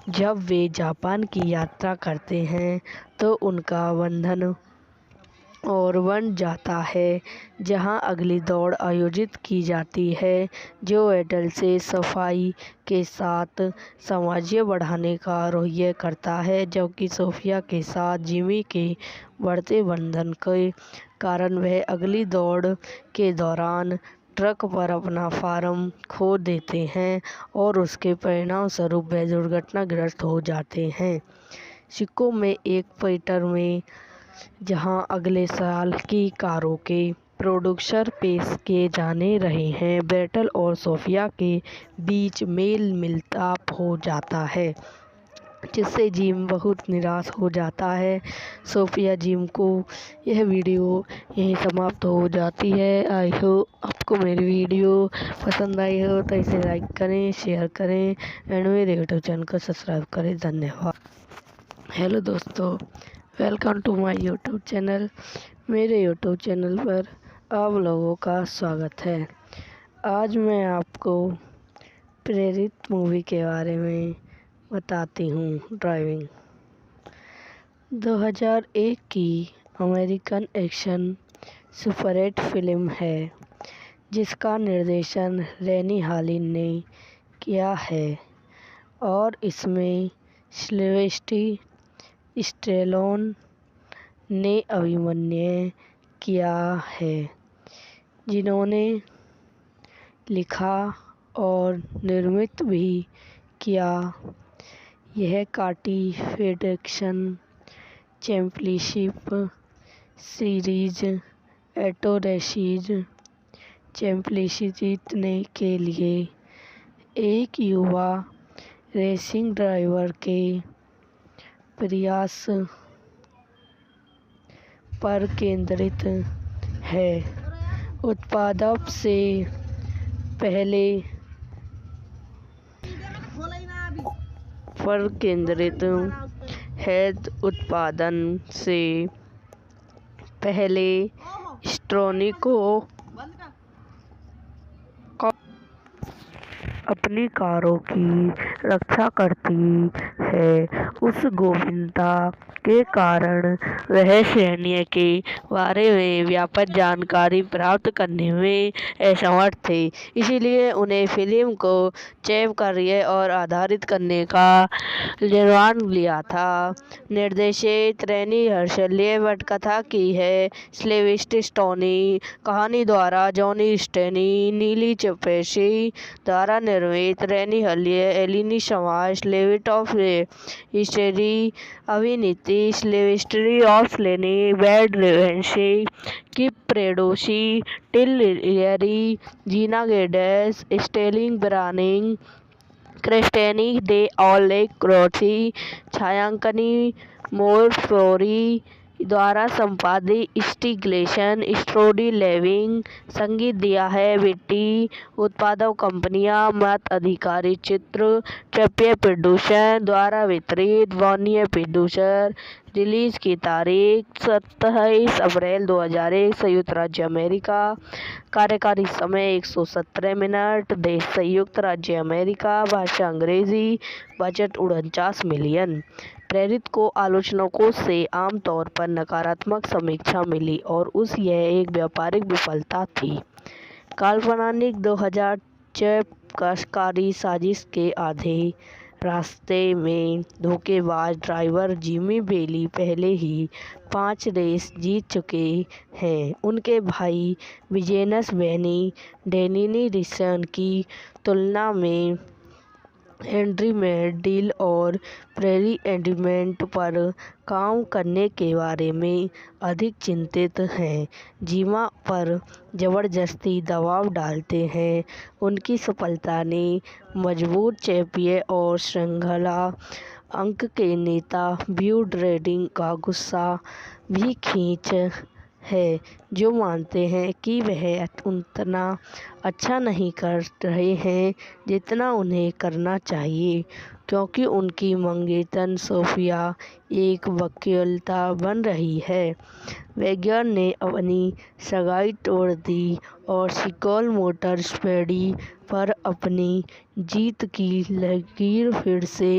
जब वे जापान की यात्रा करते हैं तो उनका बंधन और बन जाता है, जहां अगली दौड़ आयोजित की जाती है, जो वेडल से सफाई के साथ सामंजस्य बढ़ाने का रवैया करता है, जबकि सोफिया के साथ जिमी के बढ़ते बंधन के कारण वह अगली दौड़ के दौरान ट्रक पर अपना फार्म खो देते हैं और उसके परिणाम स्वरूप वह दुर्घटनाग्रस्त हो जाते हैं। सिक्कों में एक पीटर में जहां अगले साल की कारों के प्रोड्यूसर पेश किए जाने रहे हैं, बेटल और सोफिया के बीच मेल मिलाप हो जाता है, जिससे जिम बहुत निराश हो जाता है। सोफिया जिम को यह वीडियो यहीं समाप्त हो जाती है। आई होप आपको मेरी वीडियो पसंद आई हो तो इसे लाइक करें, शेयर करें एंड मेरे यूट्यूब चैनल को सब्सक्राइब करें। धन्यवाद। हेलो दोस्तों, welcome to my YouTube channel. मेरे यूट्यूब चैनल पर आप लोगों का स्वागत है। आज मैं आपको प्रेरित मूवी के बारे में बताती हूँ। ड्राइविंग 2001 की अमेरिकन एक्शन सुपरहिट फिल्म है, जिसका निर्देशन रेनी हालिन ने किया है और इसमें सिल्वेस्टर स्टेलोन ने अभिनय किया है, जिन्होंने लिखा और निर्मित भी किया। यह काटी फेडरेशन चैंपियनशिप सीरीज एटोरेसीज चैंपियनशिप जीतने के लिए एक युवा रेसिंग ड्राइवर के प्रयास पर केंद्रित है। उत्पादन से पहले पर केंद्रित है। उत्पादन से पहले स्टोनी को अपनी कारों की रक्षा करती है। उस गोपनीयता के कारण वह सैन्य के बारे में व्यापक जानकारी प्राप्त करने में असमर्थ थे, इसलिए उन्हें फिल्म को चैप करने और आधारित करने का निर्णय लिया था। निर्देशित रेनी हर्शल ने पटकथा की है। सिल्वेस्टर स्टोनी कहानी द्वारा जॉनी स्टेनी, नीली चपेशी द्वारा निर्मित रेनी हलिए, एलिनी समाज, लेविट ऑफ हिस्ट्री, अभिनीति सिल्वेस्ट्री ऑफ लेनी, बैड रेवेंसी, किप प्रेडोसी, टिल लियरी, जीना गेडेस, स्टेलिंग ब्रानिंग, क्रिस्टेनी डे ऑलेक क्रोथी, छायांकनी मोर फ्लोरी द्वारा संपादित स्टिग्लेशन, स्ट्रोडी लेविंग, संगीत दिया है बिट्टी। उत्पादक कंपनियां मत अधिकारी चित्र ट्रपियर प्रोड्यूसर द्वारा वितरित, वार्नियर प्रोड्यूसर। रिलीज की तारीख 27 अप्रैल 2001, संयुक्त राज्य अमेरिका। कार्यकारी समय 117 मिनट। देश संयुक्त राज्य अमेरिका। भाषा अंग्रेजी। Budget 49 million. प्रेरित को आलोचकों से आमतौर पर नकारात्मक समीक्षा मिली और यह एक व्यापारिक विफलता थी। काल्पनिक 2000 चैपकारी साजिश के आधे रास्ते में धोखेबाज ड्राइवर जिमी बेली पहले ही 5 रेस जीत चुके हैं। उनके भाई विजेनस बेनी डेनिनी रिसन की तुलना में हेनरी मैडिल और प्रेरी एडिमेंट पर काम करने के बारे में अधिक चिंतित हैं। जिमा पर ज़बरदस्ती दबाव डालते हैं। उनकी सफलता ने मजबूत चैंपियन और श्रृंखला अंक के नेता ब्यू ड्रेडिंग का गुस्सा भी खींच है, जो मानते हैं कि वह उतना अच्छा नहीं कर रहे हैं जितना उन्हें करना चाहिए, क्योंकि उनकी मंगेतर सोफिया एक वकीलता बन रही है। वैगनर ने अपनी सगाई तोड़ दी और सिकोल मोटर स्पीडी पर अपनी जीत की लकीर फिर से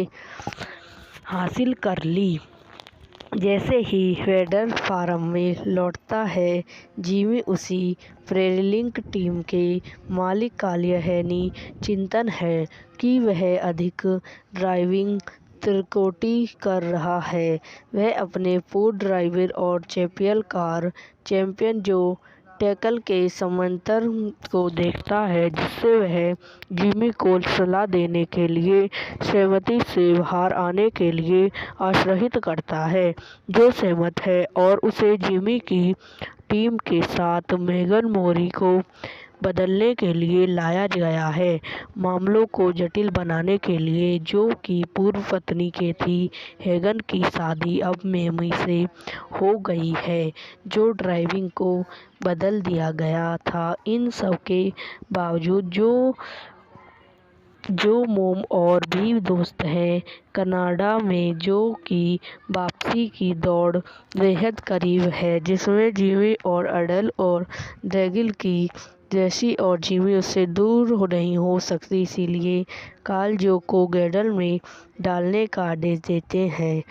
हासिल कर ली। जैसे ही वेडर फार्म में लौटता है, जिमी उसी प्रेरिलिंक टीम के मालिक का यह चिंतन है कि वह अधिक ड्राइविंग त्रुटि कर रहा है। वह अपने पूर्व ड्राइवर और चैंपियन कार चैंपियन जो टैकल के समांतर को देखता है, जिससे वह जिमी को सलाह देने के लिए सहमति से बाहर आने के लिए आश्वस्त करता है, जो सहमत है और उसे जिमी की टीम के साथ मेगन मोरी को बदलने के लिए लाया गया है, मामलों को जटिल बनाने के लिए, जो कि पूर्व पत्नी के थी। हेगन की शादी अब मेमी से हो गई है, जो ड्राइविंग को बदल दिया गया था। इन सब के बावजूद जो मोम और भी दोस्त हैं कनाडा में, जो कि वापसी की दौड़ बेहद करीब है, जिसमें जिमी और अडल और ड्रैगिल की जैसी और जिमी उससे दूर नहीं हो सकती, इसलिए कार्ल जो को गैडल में डालने का आदेश देते हैं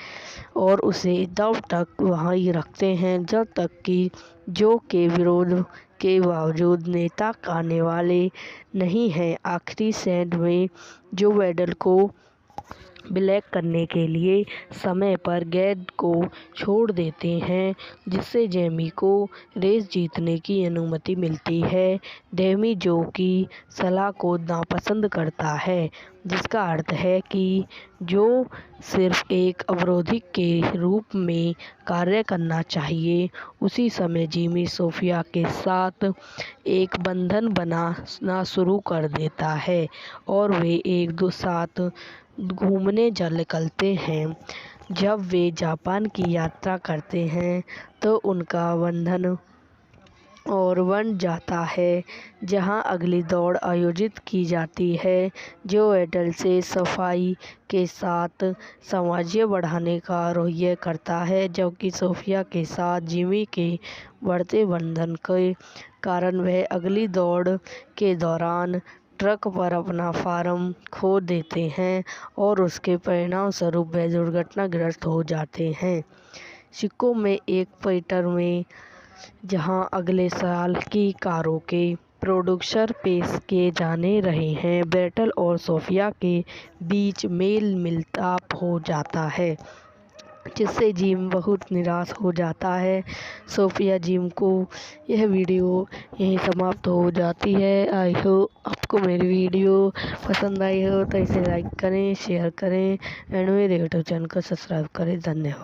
और उसे तब तक वहीं रखते हैं जब तक कि जो के विरोध के बावजूद नेता आने वाले नहीं हैं। आखिरी सेंड में जो वेडल को ब्लैक करने के लिए समय पर गैड को छोड़ देते हैं, जिससे जेमी को रेस जीतने की अनुमति मिलती है। डेमी जो की सलाह को नापसंद करता है, जिसका अर्थ है कि जो सिर्फ एक अवरोधी के रूप में कार्य करना चाहिए। उसी समय जिमी सोफिया के साथ एक बंधन बनाना शुरू कर देता है और वे एक दो साथ घूमने निकलते हैं। जब वे जापान की यात्रा करते हैं तो उनका बंधन और बन जाता है, जहां अगली दौड़ आयोजित की जाती है, जो एडल से सफाई के साथ सामंजस्य बढ़ाने का रवैया करता है, जबकि सोफिया के साथ जिमी के बढ़ते बंधन के कारण वह अगली दौड़ के दौरान ट्रक पर अपना फार्म खो देते हैं और उसके परिणामस्वरूप वे दुर्घटनाग्रस्त हो जाते हैं। सिक्कों में एक पीटर में, जहां अगले साल की कारों के प्रोड्यूसर पेश किए जाने रहे हैं, बैटल और सोफिया के बीच मेल मिलाप हो जाता है, जिससे जिम बहुत निराश हो जाता है। सोफिया जिम को यह वीडियो यहीं समाप्त हो जाती है। आई होप आपको मेरी वीडियो पसंद आई हो तो इसे लाइक करें, शेयर करें एंड मेरे यूट्यूब चैनल को सब्सक्राइब करें। धन्यवाद।